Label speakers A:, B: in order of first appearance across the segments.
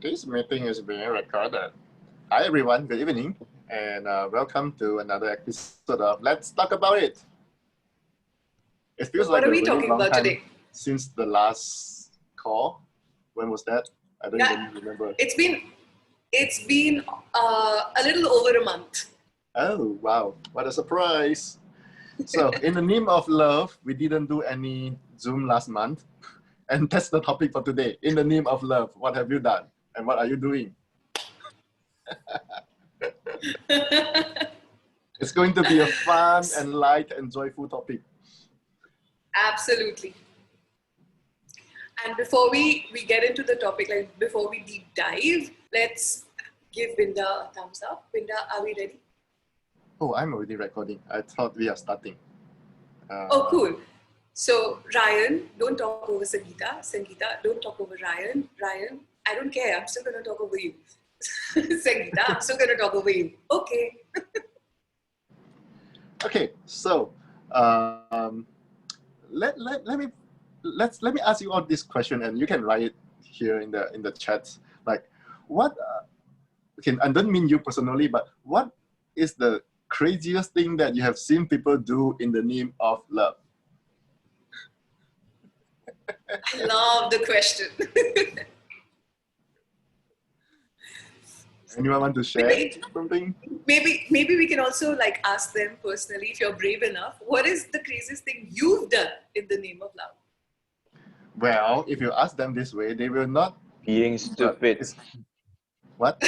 A: This meeting is being recorded. Hi everyone, good evening, and welcome to another episode of Let's Talk About It. It feels
B: What
A: like
B: are
A: a
B: we
A: really
B: talking
A: long
B: about
A: time
B: today?
A: since the last call. When was that? I don't
B: Yeah.
A: even remember.
B: It's been a little over a month.
A: Oh, wow, what a surprise. So, in the name of love, we didn't do any Zoom last month. And that's the topic for today. In the name of love, what have you done? And what are you doing? It's going to be a fun and light and joyful topic.
B: Absolutely. And before we get into the topic, like before we deep dive, let's give Binda a thumbs up. Binda, are we ready?
A: Oh, I'm already recording. I thought we are starting.
B: Oh, cool. So, Ryan, don't talk over Sangeeta. Sangeeta, don't talk over Ryan. Ryan, I don't care. I'm still going to talk over you. Sangeeta, I'm still going to talk over you. Okay.
A: Okay, so let me ask you all this question, and you can write it here in the chat. Like, what? Okay, I don't mean you personally, but what is the craziest thing that you have seen people do in the name of love?
B: I love the question.
A: Anyone want to share something?
B: Maybe we can also like ask them personally, if you're brave enough, what is the craziest thing you've done in the name of love?
A: Well, if you ask them this way, they will not.
C: Being stupid.
A: What?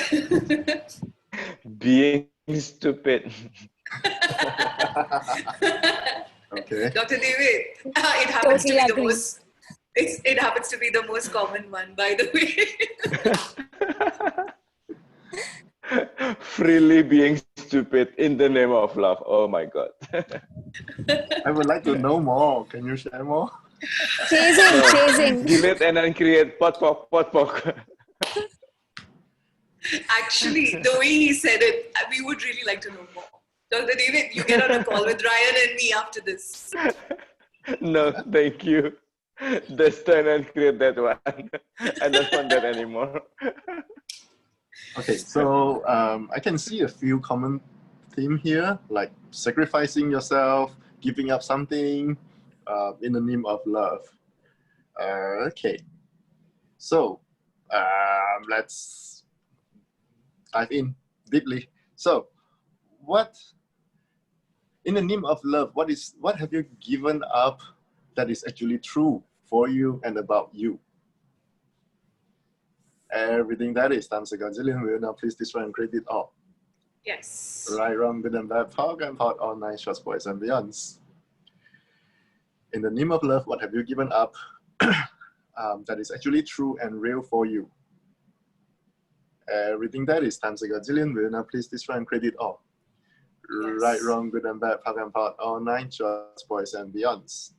C: Being stupid.
A: Okay.
B: Dr. David, it happens to be the most. It happens to be the most common one, by the way.
C: Freely being stupid in the name of love. Oh my God.
A: I would like to know more. Can you share more?
D: Chasing.
C: Delete and then create pot.
B: Actually, the way he said it, we would really like to know more. Dr. David, you get on a call with Ryan and me after this.
C: No, thank you. Destin and create that one. I don't want that anymore.
A: Okay, so I can see a few common theme here, like sacrificing yourself, giving up something in the name of love. Okay, so let's dive in deeply. So, what in the name of love? What have you given up that is actually true for you and about you? Everything that is times a gazillion will now please destroy and create it all.
B: Yes.
A: Right, wrong, good and bad, POC and POD, all nine shorts, boys and beyonds. In the name of love, what have you given up that is actually true and real for you? Everything that is times a gazillion will now please destroy and create it all. Yes. Right, wrong, good and bad, POC and POD, all nine shorts, boys and beyonds.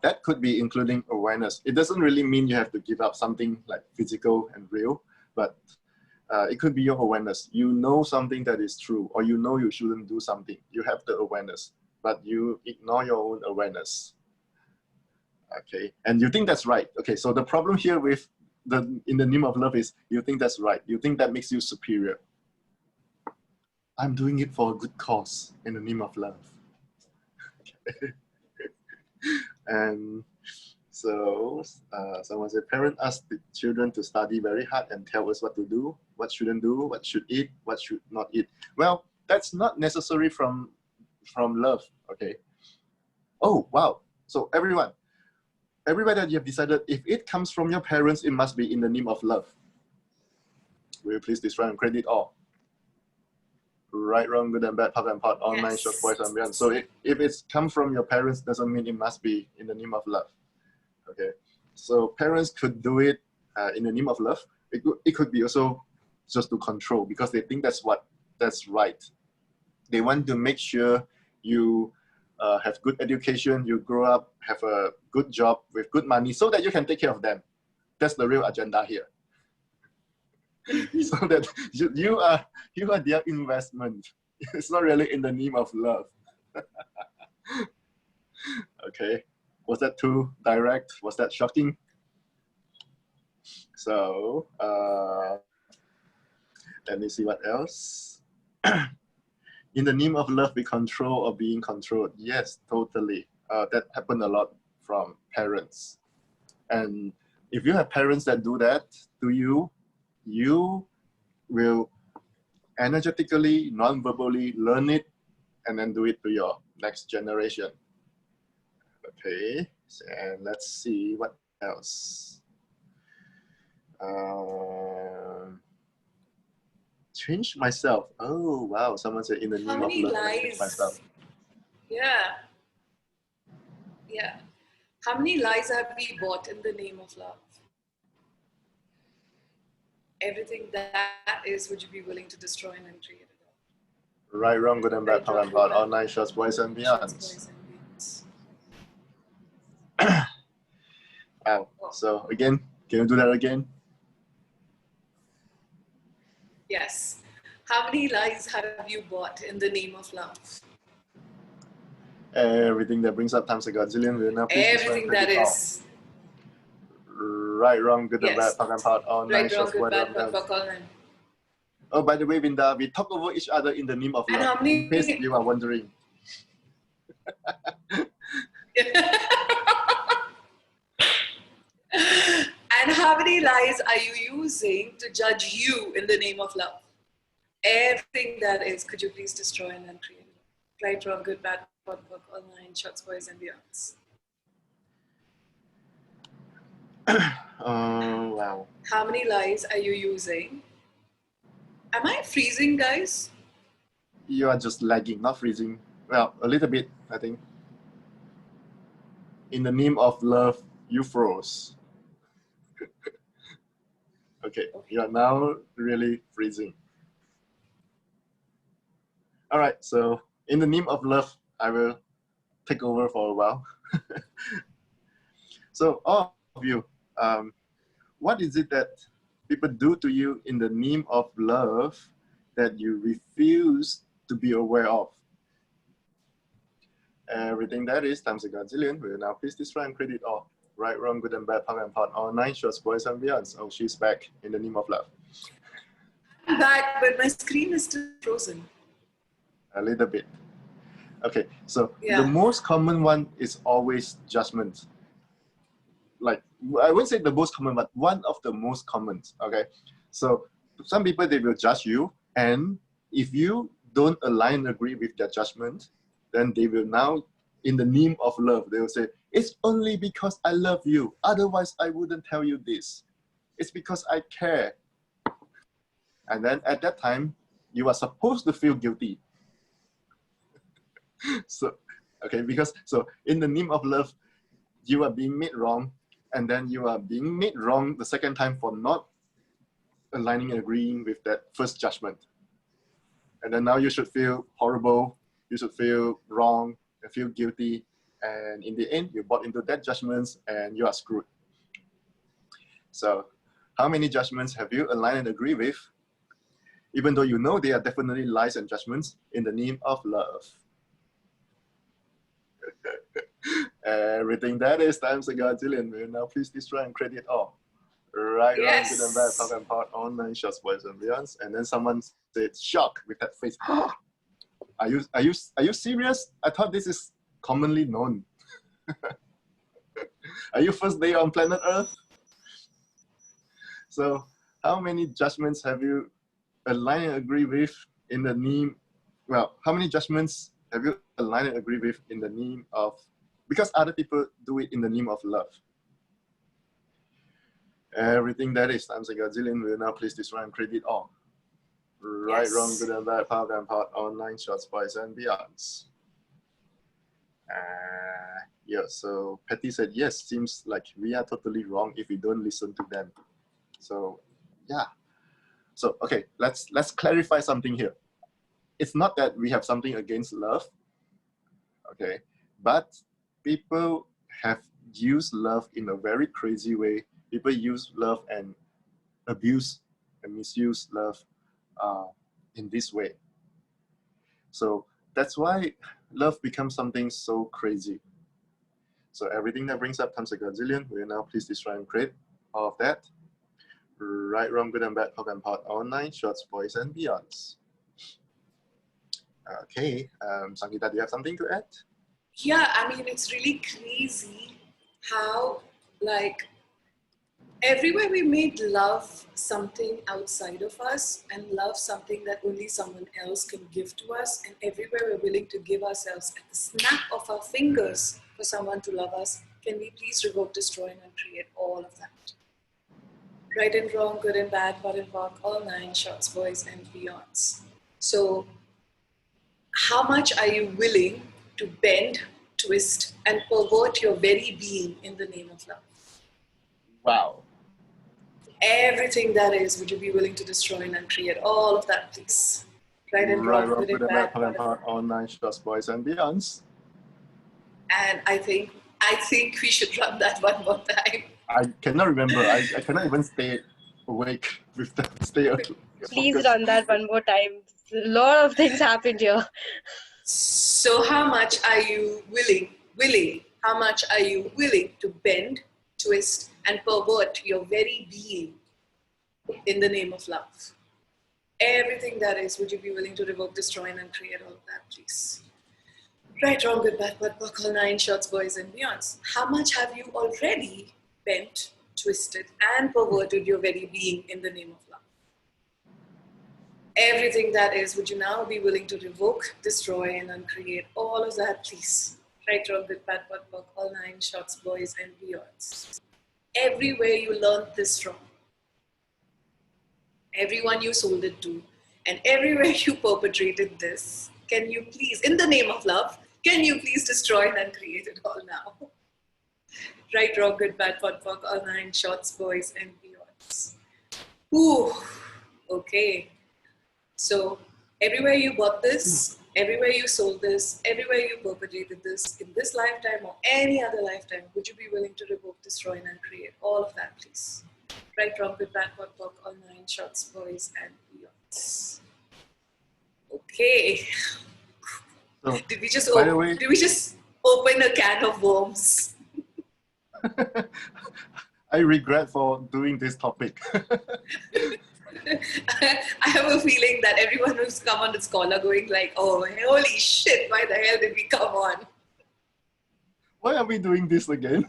A: That could be including awareness. It doesn't really mean you have to give up something like physical and real, but it could be your awareness. You know something that is true, or you know you shouldn't do something. You have the awareness, but you ignore your own awareness. Okay, and you think that's right. Okay, so the problem here with in the name of love is you think that's right. You think that makes you superior. I'm doing it for a good cause in the name of love. Okay. And so someone said, parents ask the children to study very hard and tell us what to do, what shouldn't do, what should eat, what should not eat. Well, that's not necessary from love, okay? Oh, wow. So everybody that you have decided, if it comes from your parents, it must be in the name of love. Will you please destroy and credit all? Right, wrong, good and bad, POC and POD, all nine short boys and beyond. So if it's come from your parents, doesn't mean it must be in the name of love. Okay, so parents could do it in the name of love. It could be also just to control, because they think that's right. They want to make sure you have good education, you grow up, have a good job with good money, so that you can take care of them. That's the real agenda here. So that you are their investment. It's not really in the name of love. Okay, was that too direct? Was that shocking? So let me see what else. In the name of love, we control or being controlled. Yes, totally. That happened a lot from parents. And if you have parents that do that to you, you will energetically, non-verbally learn it and then do it to your next generation. Okay, and let's see what else. Change myself. Oh, wow. Someone said in the
B: How
A: name of
B: many
A: love, I change myself.
B: lies? Yeah. Yeah. How many lies have we bought in the name of love? Everything that is, would you be willing to destroy and create it all?
A: Right, wrong, good and bad,
B: Right,
A: punk
B: wrong,
A: and
B: good,
A: pot,
B: bad,
A: all nine shots, boys and
B: shots,
A: beyonds.
B: boys and beyonds.
A: Wow. So again, can you do that again?
B: Yes. How many lies have you bought in the name of love?
A: Everything that brings up times a godzillion. Will now please
B: Everything that is.
A: Right, wrong, good and
B: Yes.
A: bad, punk and pot, all nine
B: Right, wrong,
A: shots,
B: good,
A: boys
B: bad,
A: and
B: pot,
A: beyonds.
B: pot, all nine.
A: Oh, by the way, Vinda, we talk over each other in the name of
B: And
A: love.
B: how many?
A: In case you are wondering.
B: And how many lies are you using to judge you in the name of love? Everything that is, could you please destroy and then create? Right, wrong, good, bad, pot, all nine, shots, boys and beyonds.
A: Oh, wow.
B: How many lies are you using? Am I freezing, guys?
A: You are just lagging, not freezing. Well, a little bit, I think. In the name of love, you froze. Okay, you are now really freezing. All right, so in the name of love, I will take over for a while. So all of you, what is it that people do to you in the name of love that you refuse to be aware of? Everything that is times a godzillion. Will now please destroy and create it all. Right, wrong, good and bad, punk and pot, all nine shots, boys and beyonds. Oh, she's back in the name of love.
B: I'm back, but my screen is still frozen.
A: A little bit. Okay, so
B: Yeah.
A: the most common one is always judgment. Like, I wouldn't say the most common, but one of the most common, okay? So some people, they will judge you, and if you don't align and agree with their judgment, then they will now, in the name of love, they will say, it's only because I love you. Otherwise, I wouldn't tell you this. It's because I care. And then at that time, you are supposed to feel guilty. So, okay, because, so in the name of love, you are being made wrong, and then you are being made wrong the second time for not aligning and agreeing with that first judgment. And then now you should feel horrible, you should feel wrong, and feel guilty, and in the end, you bought into that judgments and you are screwed. So, how many judgments have you aligned and agree with, even though you know they are definitely lies and judgments in the name of love? Everything that is times a godzillion. Will now please destroy and create it all. Right, wrong, good and bad, talk and part, all nine shots, boys and beyonds. And then someone said, shock with that face. Are you serious? I thought this is commonly known. Are you first day on planet Earth? So how many judgments have you aligned and agree with in the name? Well, how many judgments have you aligned and agree with in the name of, because other people do it in the name of love? Everything that is times a godzillion. Will now please destroy and create it all. Right,
B: Yes.
A: wrong, good and bad, power and part, all nine shots, boys and beyonds. Yeah, so Patty said, yes, seems like we are totally wrong if we don't listen to them. So, yeah. So, okay, let's clarify something here. It's not that we have something against love, okay? But people have used love in a very crazy way. People use love and abuse and misuse love in this way. So that's why love becomes something so crazy. So everything that brings up times a godzillion, will now please destroy and create all of that. Right, wrong, good and bad, POC and POD, online, shorts, boys and beyonds. Okay, Sangeeta, do you have something to add?
B: Yeah, I mean, it's really crazy how, like, everywhere we made love something outside of us and love something that only someone else can give to us, and everywhere we're willing to give ourselves at the snap of our fingers for someone to love us, can we please revoke, destroy, and uncreate all of that? Right and wrong, good and bad, POD and POC, all nine, shorts, boys and beyonds. So, how much are you willing to bend, twist, and pervert your very being in the name of love?
A: Wow.
B: Everything that is, would you be willing to destroy and uncreate all of that, please? Right and
A: Right,
B: wrong,
A: wrong,
B: good and
A: good and
B: bad,
A: bad, POC and POD, online, shorts, boys and beyonds.
B: and I think we should run that one more time.
A: I cannot remember. I cannot even stay awake with that.
D: Please
A: focused.
D: run that one more time. A lot of things happened here.
B: So how much are you willing, how much are you willing to bend, twist, and pervert your very being in the name of love? Everything that is, would you be willing to revoke, destroy, and uncreate all of that, please? Right, wrong, good, bad, POD, POC, all nine, shorts, boys and beyonds. How much have you already bent, twisted, and perverted your very being in the name of love? Everything that is, would you now be willing to revoke, destroy, and uncreate all of that, please? Right, wrong, good, bad, POD, POC, all nine, shorts, boys and beyonds. Everywhere you learned this from, everyone you sold it to, and everywhere you perpetrated this, can you please, in the name of love, can you please destroy and uncreate it all now? Right, wrong, good, bad, POD, POC, all nine, shorts, boys and beyonds. Ooh, okay. So everywhere you bought this, everywhere you sold this, everywhere you perpetrated this, in this lifetime or any other lifetime, would you be willing to revoke, destroy, and uncreate all of that, please? Right, wrong, good, bad, POD, POC, all nine, shorts, boys and beyonds. Okay.
A: So,
B: Did we just
A: by the way,
B: open a can of worms?
A: I regret for doing this topic.
B: I have a feeling that everyone who's come on this call are going like, oh, holy shit, why the hell did we come on?
A: Why are we doing this again?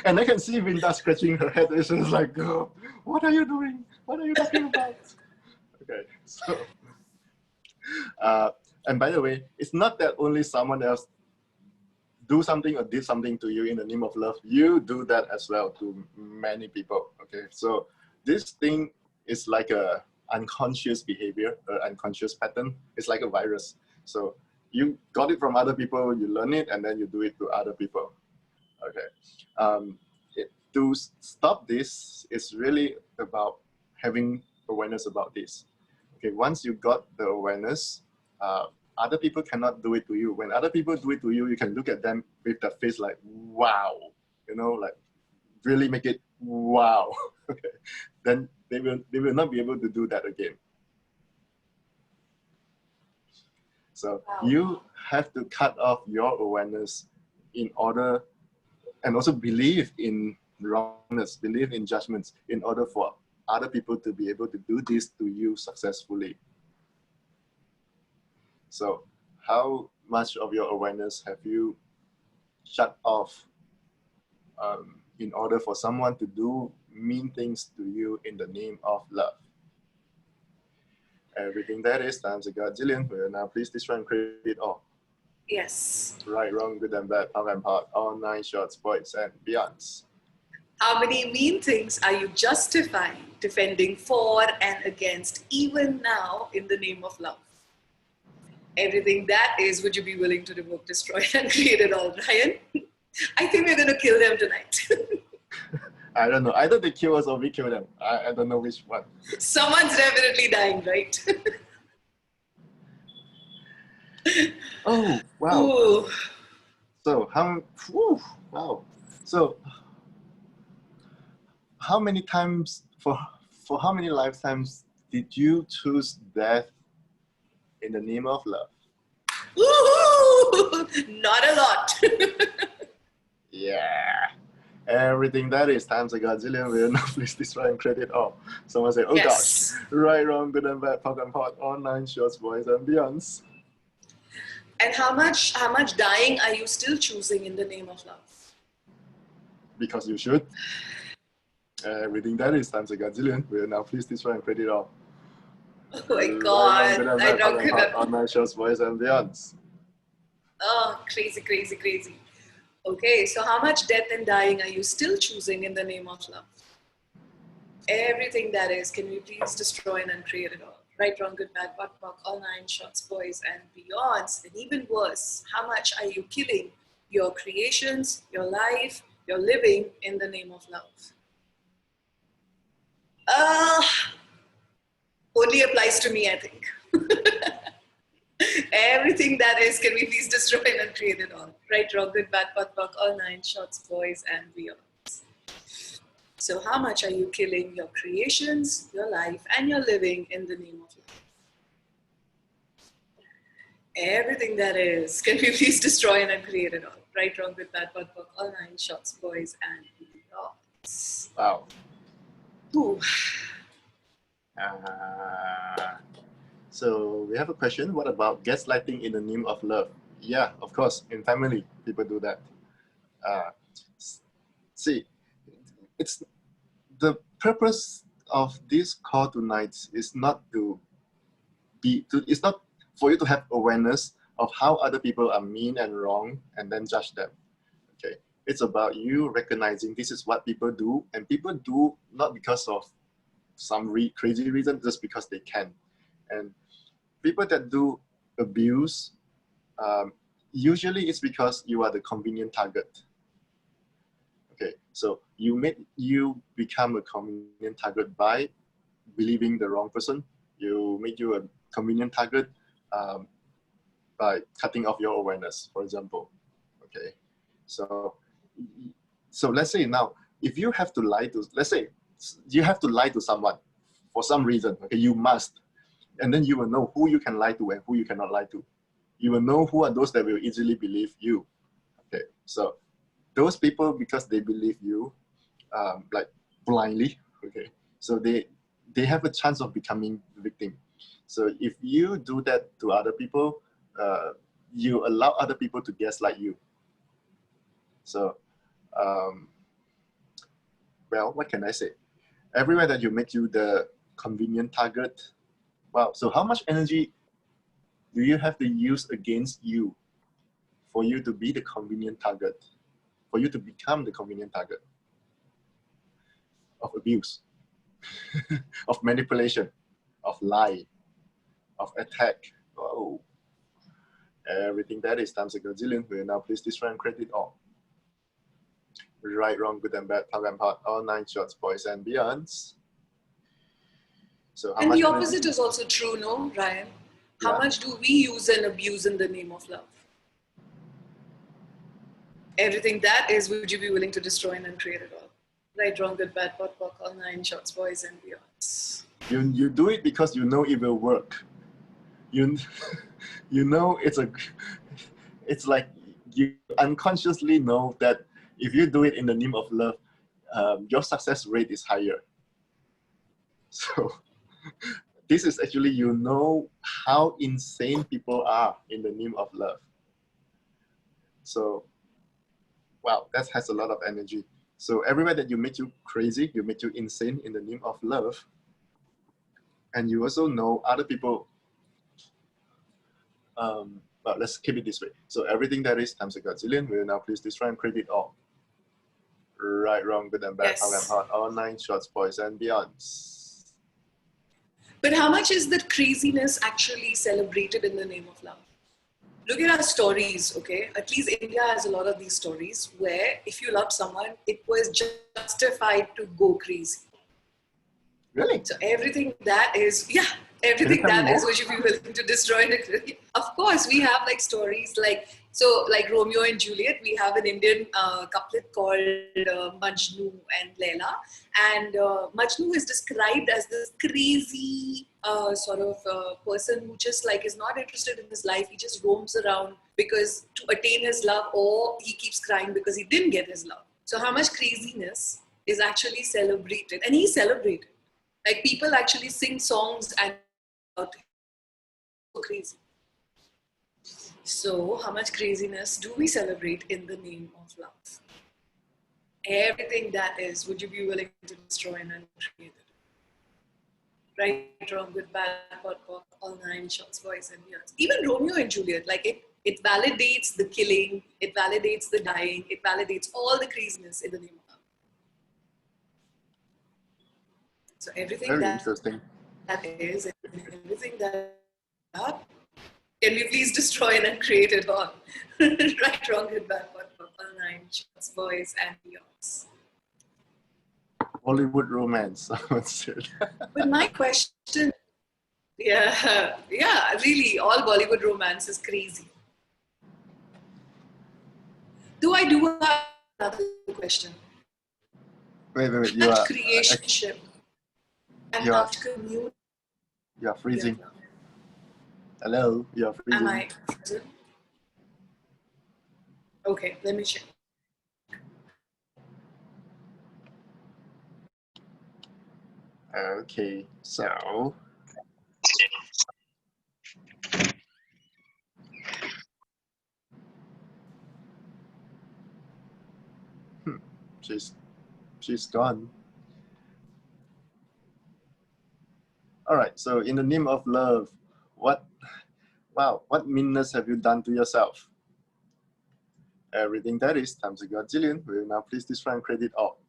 A: And I can see Vinda scratching her head. She's like, oh, what are you doing? What are you talking about? Okay, so, and by the way, it's not that only someone else do something or did something to you in the name of love. You do that as well to many people. Okay, so this thing is like a unconscious behavior, an unconscious pattern. It's like a virus. So you got it from other people, you learn it, and then you do it to other people. Okay, to stop this, it's really about having awareness about this. Okay, once you got the awareness, other people cannot do it to you. When other people do it to you, you can look at them with the face like, wow, you know, like really make it wow. Okay, then they will not be able to do that again. So
B: Wow.
A: you have to cut off your awareness in order, and also believe in wrongness, believe in judgments in order for other people to be able to do this to you successfully. So how much of your awareness have you shut off in order for someone to do mean things to you in the name of love? Everything that is times a godzillion. Will now please destroy and create it all.
B: Yes.
A: Right, wrong, good and bad, POC and POD, all nine, shorts, boys and beyonds.
B: How many mean things are you justifying, defending for and against, even now in the name of love? Everything that is, would you be willing to revoke, destroy, and create it all, Ryan? I think we're going to kill them tonight.
A: I don't know. Either they kill us or we kill them. I don't know which one.
B: Someone's definitely dying, right?
A: Oh, wow.
B: Ooh.
A: So So how many times, for how many lifetimes did you choose death in the name of love?
B: Ooh, not a lot.
A: Yeah. Everything that is times a godzillion will now please destroy and credit all. Someone say, oh
B: Yes.
A: gosh, right, wrong, good and bad, POC and POC, all 9 shorts, boys and beyonds.
B: And how much dying are you still choosing in the name of love?
A: Because you should. Everything that is times a godzillion will now please destroy and credit all.
B: Oh my
A: Right,
B: God.
A: wrong, good and
B: I
A: bad,
B: don't
A: POC and
B: get
A: POC, all 9 shorts, boys and beyonds.
B: Oh, crazy, crazy, crazy. Okay, so how much death and dying are you still choosing in the name of love? Everything that is, can we please destroy and uncreate it all? Right, wrong, good, bad, POC, POC, all 9 shots, boys and beyonds. And even worse, how much are you killing your creations, your life, your living in the name of love? Only applies to me, I think. Everything that is, can we please destroy and uncreate it all? Right, wrong, good, bad, POC, POC, all 9 shots, boys and beyonds. So how much are you killing your creations, your life, and your living in the name of love? Everything that is, can we please destroy and uncreate it all? Right, wrong, good, bad, POC, POC, all 9 shots, boys and beyonds.
A: Wow.
B: Ooh.
A: So we have a question. What about gaslighting in the name of love? Yeah, of course. In family, people do that. See, it's the purpose of this call tonight is not it's not for you to have awareness of how other people are mean and wrong and then judge them. Okay, it's about you recognizing this is what people do, and people do not because of some crazy reason, just because they can. And people that do abuse, usually it's because you are the convenient target. Okay, so you become a convenient target by believing the wrong person. You make you a convenient target by cutting off your awareness, for example. Okay, so let's say now, if you have to lie to, let's say you have to lie to someone for some reason. Okay, you must, and then you will know who you can lie to and who you cannot lie to. You will know who are those that will easily believe you. Okay, so those people, because they believe you, like blindly. Okay, so they have a chance of becoming victim. So if you do that to other people, you allow other people to gaslight you. So, well, what can I say? Everywhere that you make you the convenient target, wow. So how much energy do you have to use against you for you to be the convenient target, for you to become the convenient target of abuse, of manipulation, of lie, of attack? Oh, everything that is times a gazillion. We now please destroy and credit all. Right, wrong, good and bad, POC and POC, all 9 shots, boys and beyonds. So how
B: And
A: much
B: the
A: energy?
B: opposite is also true, no, Ryan? How
A: Yeah.
B: much do we use and abuse in the name of love? Everything that is, would you be willing to destroy and uncreate it all? Right, wrong, good, bad, POC, POC, all 9 shots, boys and beyonds.
A: You do it because you know it will work. You know it's like you unconsciously know that if you do it in the name of love, your success rate is higher. So this is actually, you know how insane people are in the name of love. So wow, that has a lot of energy. So everywhere that you make you crazy, you make you insane in the name of love. And you also know other people, well, let's keep it this way. So everything that is times a gazillion will now please destroy and credit all. Right, wrong, good and bad,
B: Yes.
A: POC and POC, all 9 shots, boys and beyonds.
B: But how much is that craziness actually celebrated in the name of love? Look at our stories, okay? At least India has a lot of these stories where if you loved someone, it was justified to go crazy.
A: Really?
B: So everything that is, yeah, everything
A: tell me
B: that is
A: more?
B: what you be willing to destroy. Of course, we have like stories like Romeo and Juliet. We have an Indian couplet called Majnu and Leila, and Majnu is described as this crazy person who just like is not interested in his life. He just roams around because to attain his love, or he keeps crying because he didn't get his love. So how much craziness is actually celebrated, and he celebrated. Like people actually sing songs and about it. So crazy. So how much craziness do we celebrate in the name of love? Everything that is, would you be willing to destroy and uncreate it? Right, wrong, good, bad, hot, pop, all nine shots, boys and beyond. Even Romeo and Juliet, like it validates the killing, it validates the dying, it validates all the craziness in the name of love. So everything
A: Very
B: that
A: interesting.
B: is, and everything that up, can we please destroy and uncreate it all? Right, wrong, good, bad, hot, pop, all nine shots, boys and beyonds.
A: Hollywood romance, someone said.
B: But my question, yeah, really, all Bollywood romance is crazy. Do I do have another question?
A: Wait, you
B: Such
A: are
B: creationship and
A: you are-
B: love to commute.
A: you are freezing. Hello, you are freezing.
B: Am I frozen? Okay, let me check.
A: Okay, so she's gone. All right. So in the name of love, what meanness have you done to yourself? Everything that is times a godzillion. We will now please destroy and credit all.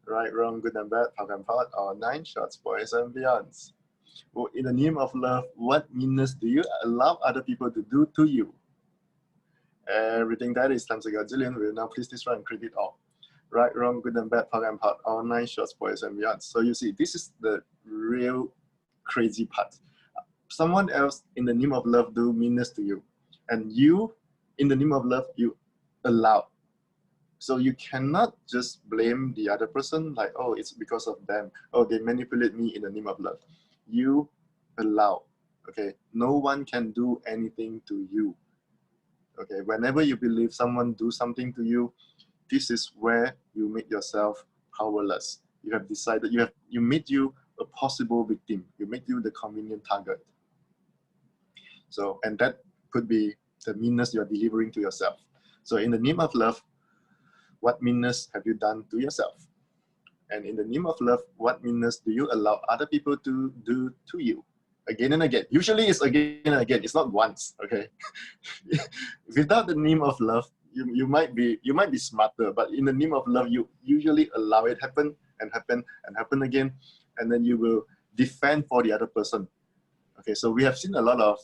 A: Right, wrong, good and bad, pop and pot, or nine shots, boys and beyonds. Well, in the name of love, what meanness do you allow other people to do to you? Everything that is times a godzillion. We will now please destroy and credit all. Right, wrong, good and bad, pop and pot, or nine shots, boys and beyonds. So you see, this is the real crazy part. Someone else in the name of love do meanness to you, and you in the name of love you allow. So you cannot just blame the other person like, oh, it's because of them, oh, they manipulate me in the name of love. You allow. Okay, no one can do anything to you. Okay, whenever you believe someone do something to you, this is where you make yourself powerless. You have decided, you made you a possible victim. You make you the convenient target. So, and that could be the meanness you're delivering to yourself. So in the name of love, what meanness have you done to yourself? And in the name of love, what meanness do you allow other people to do to you? Again and again. Usually it's again and again. It's not once, okay? Without the name of love, you might be smarter, but in the name of love, you usually allow it happen and happen and happen again, and then you will defend for the other person. Okay, so we have seen a lot of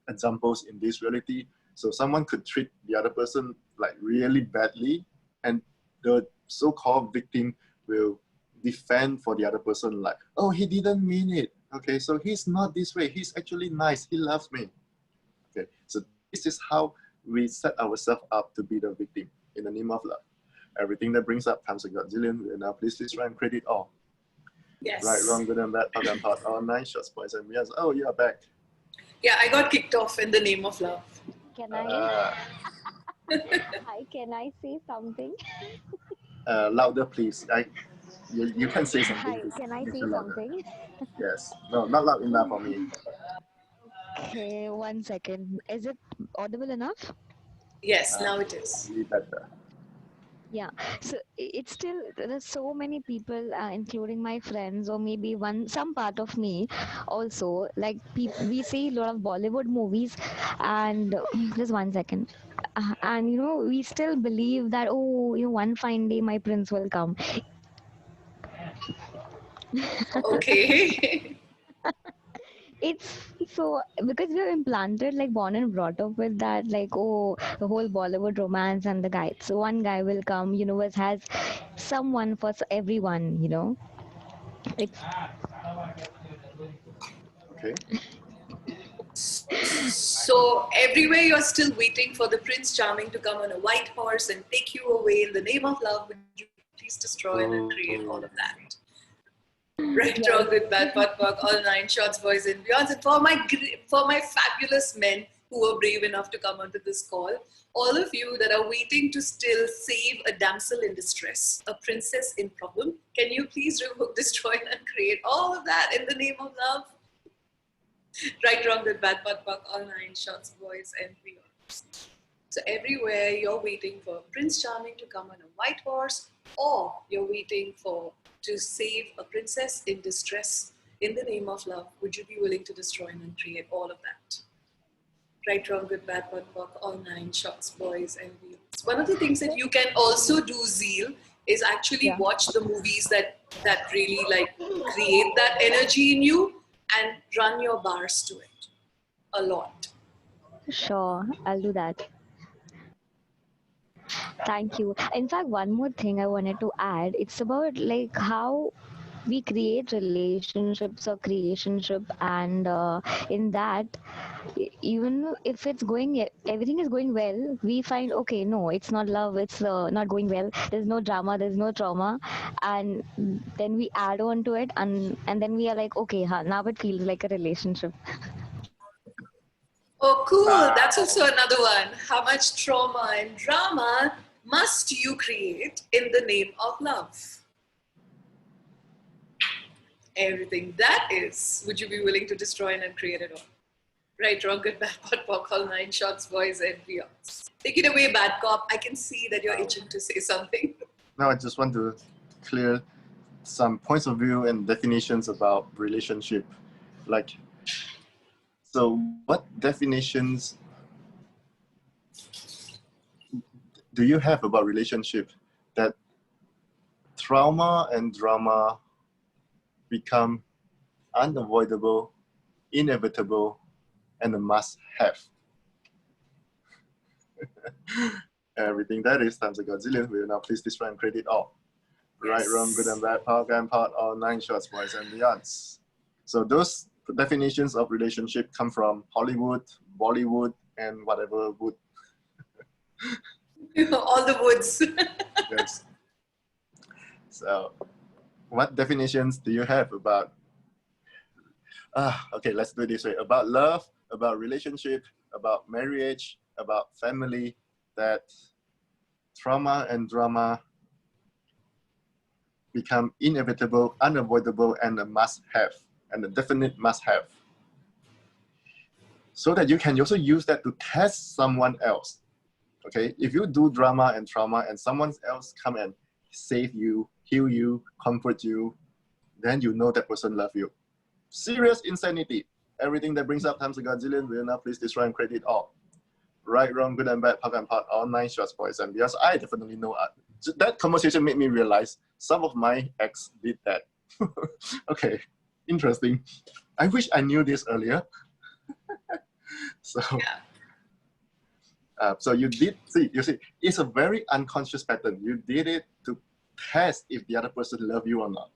A: examples in this reality. So someone could treat the other person like really badly, and the so-called victim will defend for the other person like, oh, he didn't mean it. Okay, so he's not this way. He's actually nice. He loves me. Okay, so this is how we set ourselves up to be the victim in the name of love. Everything that brings up times a godzillion. And now please destroy and credit all.
B: Yes.
A: Right, wrong, good and bad, pop and pot, all nine shots, boys and beyonds. Oh, you are back.
B: Yeah, I got kicked off in the name of love.
E: Can I? Hi, can I say something?
A: Louder, please. You can say something.
E: Hi, can I say
A: louder.
E: something?
A: Yes. No, not loud enough for me.
E: Okay, 1 second. Is it audible enough?
B: Yes, now it is.
A: Be better.
E: Yeah. So it's still there's so many people, including my friends, or maybe some part of me, also like we see a lot of Bollywood movies, and just 1 second. And we still believe that, oh, one fine day my prince will come.
B: Okay.
E: It's so because we're implanted, like born and brought up with that, like, oh, the whole Bollywood romance and the guy. So one guy will come, universe has someone for everyone. It's
A: Okay.
B: So everywhere you're still waiting for the Prince Charming to come on a white horse and take you away in the name of love. Would you please destroy and create all of that? Right, wrong, good, bad, pot, all nine shots, boys and beyonds. And for my fabulous men, who are brave enough to come onto this call, all of you that are waiting to still save a damsel in distress, a princess in problem, can you please revoke, destroy, and create all of that in the name of love? Right, wrong, good, bad, POD POC, all 9 shots, boys and beyond. So everywhere you're waiting for Prince Charming to come on a white horse, or you're waiting to save a princess in distress in the name of love, would you be willing to destroy and create all of that? Right, wrong, good, bad, POD POC, all 9 shots, boys and beyond. One of the things that you can also do, Zeal, is actually watch the movies that really like create that energy in you and run your bars to it a lot.
E: Sure, I'll do that. Thank you. In fact, one more thing I wanted to add, it's about like how we create relationships or creationship, and in that, even if everything is going well, we find, okay, no, it's not love, it's not going well, there's no drama, there's no trauma, and then we add on to it, and then we are like, okay, now it feels like a relationship.
B: Oh, cool. That's also another one. How much trauma and drama must you create in the name of love? Everything that is, would you be willing to destroy and create it all? Right, wrong, good, bad, POD POC, all 9 shots, boys and beyonds. Take it away, bad cop. I can see that you're itching to say something.
A: Now I just want to clear some points of view and definitions about relationship. Like, so what definitions do you have about relationship that trauma and drama become unavoidable, inevitable, and a must-have? Everything that is times a godzillion. We will now please destroy and create all. Right, wrong, good and bad, POC and POD, all 9 shots, boys and beyonds. So those definitions of relationship come from Hollywood, Bollywood, and whatever wood.
B: All the woods.
A: Yes. So what definitions do you have about, okay, let's do it this way, about love, about relationship, about marriage, about family, that trauma and drama become inevitable, unavoidable, and a must-have, and a definite must-have. So that you can also use that to test someone else. Okay, if you do drama and trauma and someone else come and save you, heal you, comfort you, then you know that person loves you. Serious insanity. Everything that brings up times a godzillion, will now please destroy and create it all. Right, wrong, good and bad, POC and POD, all 9 shots, boys and beyonds. I definitely know that conversation made me realize some of my ex did that. Okay, interesting. I wish I knew this earlier. So, so you did see, you see, it's a very unconscious pattern. You did it to test if the other person loves you or not.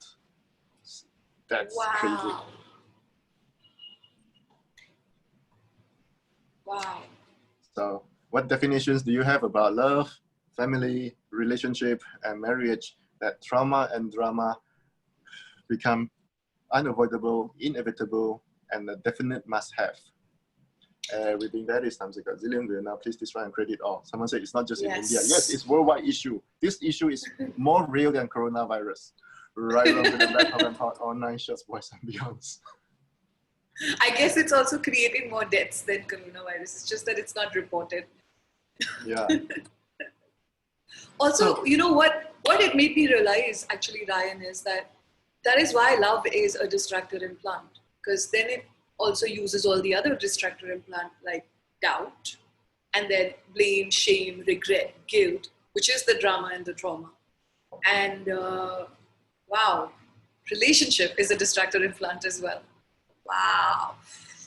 A: That's crazy.
B: Wow.
A: So what definitions do you have about love, family, relationship, and marriage that trauma and drama become unavoidable, inevitable, and a definite must-have? Everything that is times a gazillion, will now please destroy and create it all. Someone said it's not just in India. Yes, it's worldwide issue. This issue is more real than coronavirus. Right, wrong, good and bad, POC and POD, all 9 shots, boys and beyonds.
B: I guess it's also creating more deaths than coronavirus. It's just that it's not reported.
A: Yeah.
B: Also,
A: So,
B: you know what it made me realize, actually, Ryan, is that is why love is a distractor implant. Because then it also uses all the other distractor implant like doubt, and then blame, shame, regret, guilt, which is the drama and the trauma. And wow, relationship is a distractor implant as well. Wow.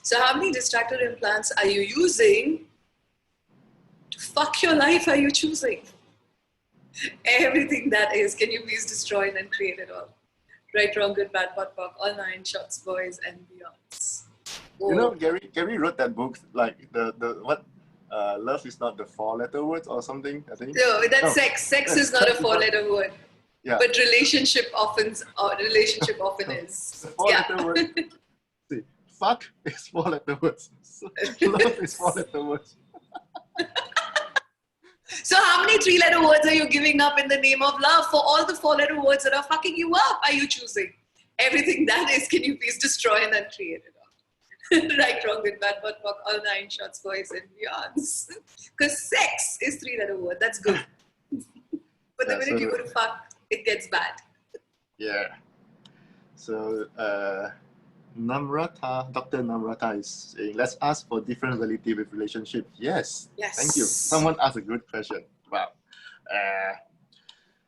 B: So how many distractor implants are you using? To fuck your life are you choosing? Everything that is, can you please destroy and create it all? Right, wrong, good, bad, POD POC, all 9 shots, boys and beyonds.
A: you know, Gary wrote that book, like the what, love is not the 4-letter words or something, I think.
B: No, that's
A: No.
B: sex. Sex is not a 4-letter word.
A: Yeah.
B: But relationship often is.
A: The
B: Yeah.
A: 4-letter word. See, fuck is 4-letter words. So, love is 4-letter words.
B: So how many 3-letter words are you giving up in the name of love for all the 4-letter words that are fucking you up? Are you choosing? Everything that is, can you please destroy and then create it all? Right, wrong, good, bad, but fuck, all 9 shots, boys and beyonds. Because sex is 3-letter word. That's good. But the
A: Yeah,
B: minute
A: so
B: you go to fuck, it gets bad.
A: Yeah. So Namrata, Dr. Namrata is saying, let's ask for different relative with relationship. Yes.
B: Yes.
A: Thank you. Someone asked a good question. Wow.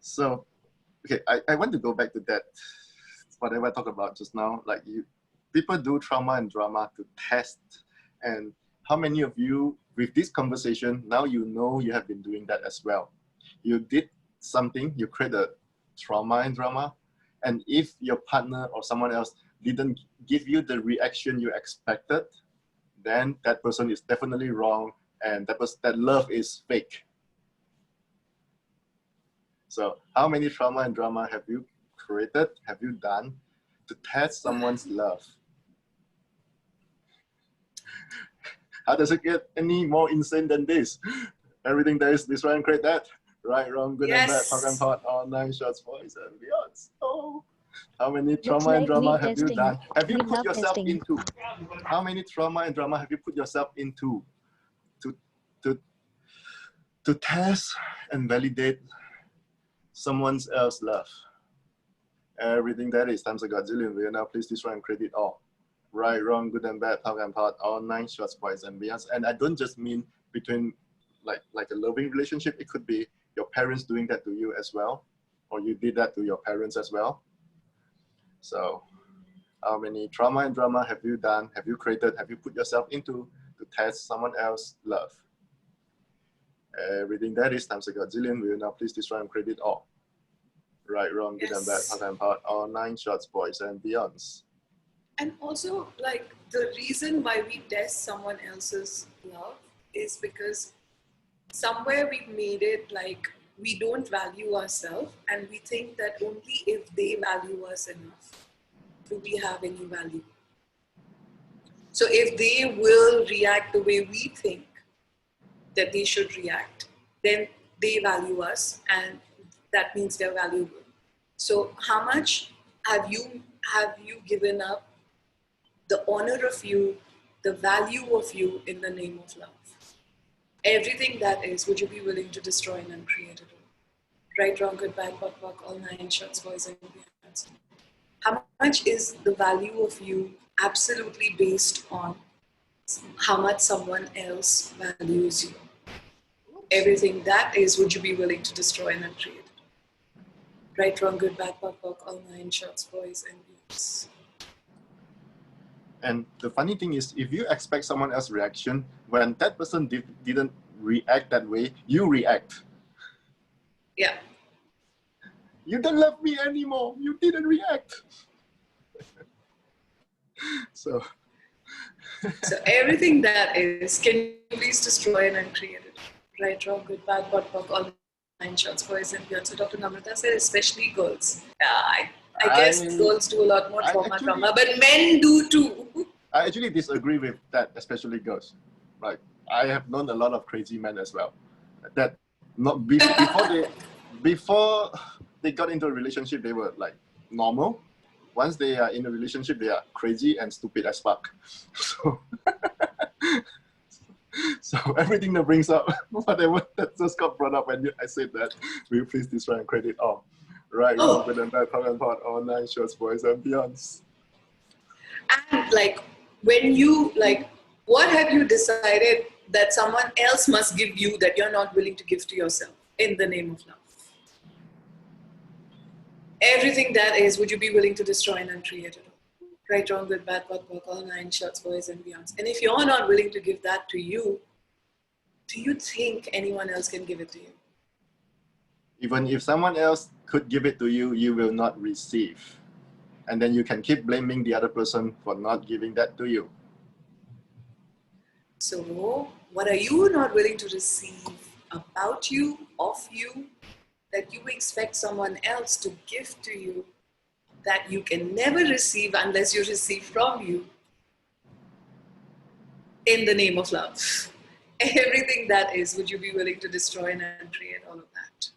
A: So, okay, I want to go back to that, whatever I talked about just now. Like people do trauma and drama to test. And how many of you, with this conversation, now you know you have been doing that as well. You did something, you create a trauma and drama. And if your partner or someone else didn't give you the reaction you expected, then that person is definitely wrong, and that love is fake. So how many trauma and drama have you created, have you done to test someone's love? How does it get any more insane than this? Everything there is destroy and create that. Right, wrong, good and bad, talk and part, all 9 shots, boys and beyond. So, how many trauma and drama have you done? Have you put yourself into? How many trauma and drama have you put yourself into to test and validate someone else's love? Everything that is times a godzillion. We are now please destroy and create it all. Right, wrong, good and bad, talk and part, all 9 shots, boys and beyond. And I don't just mean between like a loving relationship. It could be your parents doing that to you as well, or you did that to your parents as well. So how many trauma and drama have you done, have you created, have you put yourself into to test someone else's love? Everything that is times a godzillion. We will now please destroy and create it all. Right, wrong, good and bad, talk and part, all 9 shots, boys and beyonds.
B: And also, like, the reason why we test someone else's love is because somewhere we've made it like we don't value ourselves, and we think that only if they value us enough do we have any value. So if they will react the way we think that they should react, then they value us, and that means they're valuable. So how much have you given up the honor of you, the value of you in the name of love? Everything that is, would you be willing to destroy and uncreate it all? Right, wrong, good, bad, buck, all 9 shots, boys and beyonds. How much is the value of you absolutely based on how much someone else values you? Everything that is, would you be willing to destroy and uncreate it? Right, wrong, good, bad, buck, all 9 shots, boys and beyonds.
A: And the funny thing is, if you expect someone else's reaction, when that person didn't react that way, you react.
B: Yeah.
A: You don't love me anymore. You didn't react. So
B: everything that is, can you please destroy and uncreate it? Right, wrong, good, bad, buck, all 9 shots, boys and beyond. So Dr. Namrata said, especially girls. Yeah, I guess girls do a lot more trauma, but men do too.
A: I actually disagree with that, especially girls. Like, I have known a lot of crazy men as well. That not before they got into a relationship, they were like normal. Once they are in a relationship, they are crazy and stupid as fuck. So everything that brings up whatever that just got brought up when I said that, will you please destroy and create it all? Right, good and bad, talk and part, all 9 shots, boys and beyonds.
B: And like, when you, like, what have you decided that someone else must give you that you're not willing to give to yourself in the name of love? Everything that is, would you be willing to destroy and uncreate it all? Right, wrong, good, bad, buck, all 9 shots, boys and beyonds. And if you're not willing to give that to you, do you think anyone else can give it to you?
A: Even if someone else could give it to you, you will not receive. And then you can keep blaming the other person for not giving that to you.
B: So, what are you not willing to receive about you, of you, that you expect someone else to give to you, that you can never receive unless you receive from you? in the name of love. Everything that is, would you be willing to destroy and create all of that?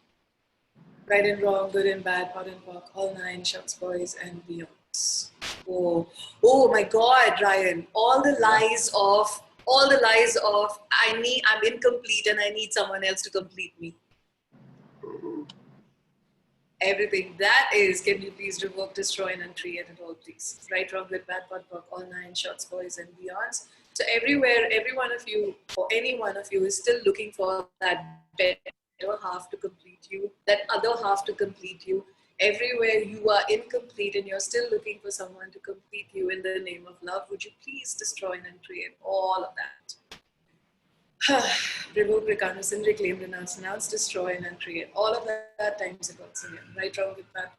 B: Right and wrong, good and bad, pot and pock, all nine, shots, boys, and beyonds. Oh my God, Ryan! All the lies of I'm incomplete and I need someone else to complete me. Everything that is, can you please revoke, destroy, and uncreate it all, please? Right, wrong, good, bad, pot, pock, all nine, shots, boys, and beyonds. So everywhere, every one of you, or any one of you, is still looking for that better half to complete you, that other half to complete you. Everywhere you are incomplete and you're still looking for someone to complete you in the name of love, would you please destroy and uncreate all of that? Revoke, reconnaissance, reclaim, renounce, destroy, and uncreate. All of that times it once again. Right, wrong, good, bad,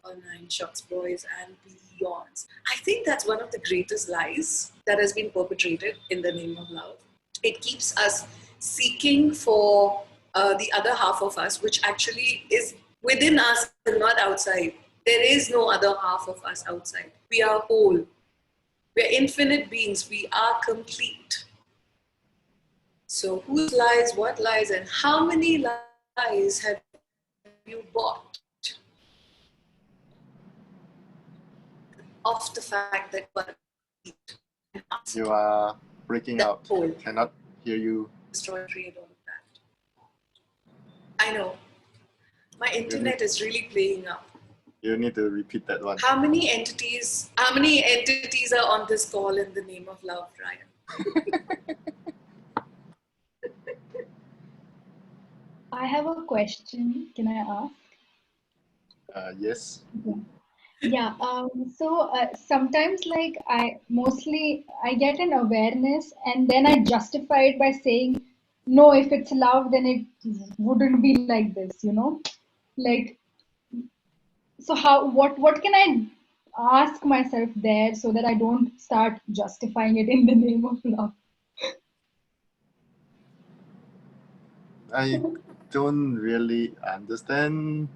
B: all nine, shots, boys, and beyonds. I think that's one of the greatest lies that has been perpetrated in the name of love. It keeps us seeking for the other half of us, which actually is within us and not outside. There is no other half of us outside. We are whole. We are infinite beings. We are complete. So whose lies, what lies, and how many lies have you bought of the fact that
A: You are breaking
B: that
A: out.
B: whole
A: Cannot hear you.
B: destroy, create all of that? I know. My internet is really playing up.
A: You need to repeat that one.
B: How many entities are on this call in the name of love, Ryan?
F: I have a question. Can I ask?
A: Yes.
F: Yeah. Sometimes like I get an awareness and then I justify it by saying, no, if it's love, then it wouldn't be like this, Like, so what can I ask myself there so that I don't start justifying it in the name of love?
A: I don't really understand.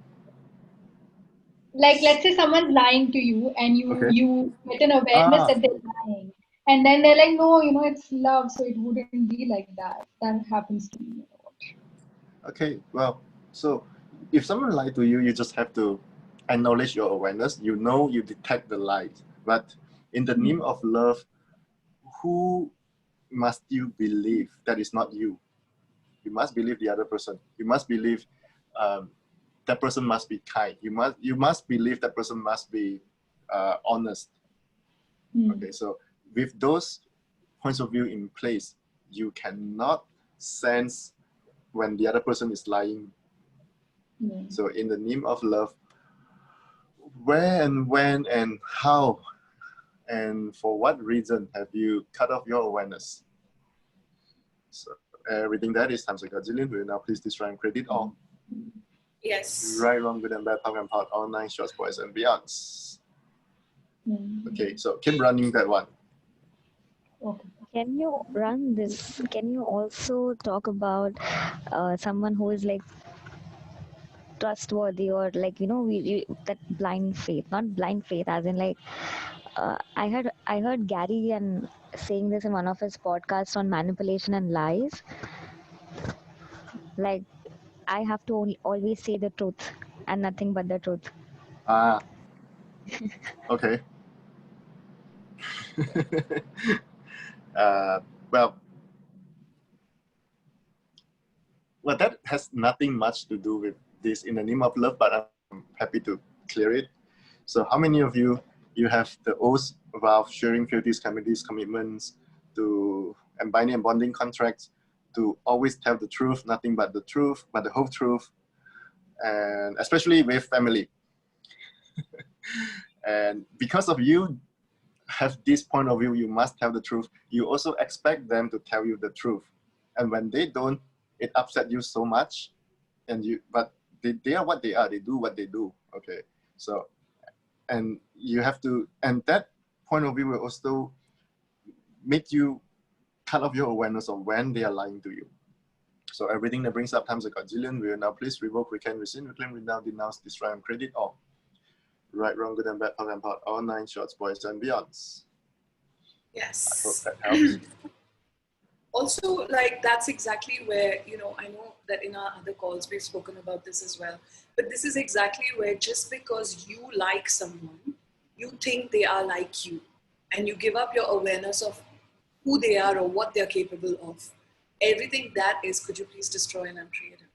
F: Like, let's say someone's lying to you and
A: Okay.
F: you get an awareness that they're lying. And then they're like, no, it's love, so it wouldn't be like that. That happens to me.
A: Okay, well, so if someone lied to you, you just have to acknowledge your awareness. You know, you detect the lies. But in the name of love, who must you believe that is not you? You must believe the other person. You must believe that person must be kind. You must believe that person must be honest. Okay, so with those points of view in place, you cannot sense when the other person is lying. So in the name of love, where and when and how and for what reason have you cut off your awareness? So everything that is times a gazillion, will now please destroy and credit all.
B: Yes.
A: Right, wrong, good and bad, talk and part, all nine, shots, boys, and beyonds. Okay, so keep running that one.
F: Okay.
E: Can you run this? Can you also talk about someone who is like trustworthy or like that blind faith, not blind faith, as in like I heard Gary and saying this in one of his podcasts on manipulation and lies. Like I have to always say the truth and nothing but the truth.
A: Ah, okay. Well, that has nothing much to do with this in the name of love, but I'm happy to clear it. So how many of you have the oath vow, sharing fealties, committees, commitments and binding and bonding contracts to always tell the truth, nothing but the truth, but the whole truth, and especially with family. And because of you have this point of view, you must tell the truth. You also expect them to tell you the truth. And when they don't, it upsets you so much. But they are what they are. They do what they do. Okay. So, and you have to, and that point of view will also make you cut off your awareness of when they are lying to you. So everything that brings up times a gazillion, we will now please revoke, recant, rescind, reclaim, renounce, denounce, destroy, and credit all. Right, wrong, good and bad, talk and part, all nine, shots, boys, and beyonds.
B: Yes.
A: I hope that helps.
B: Also, like, that's exactly where, you know, I know that in our other calls we've spoken about this as well, but this is exactly where just because you like someone, you think they are like you, and you give up your awareness of who they are or what they're capable of. Everything that is, could you please destroy and uncreate it?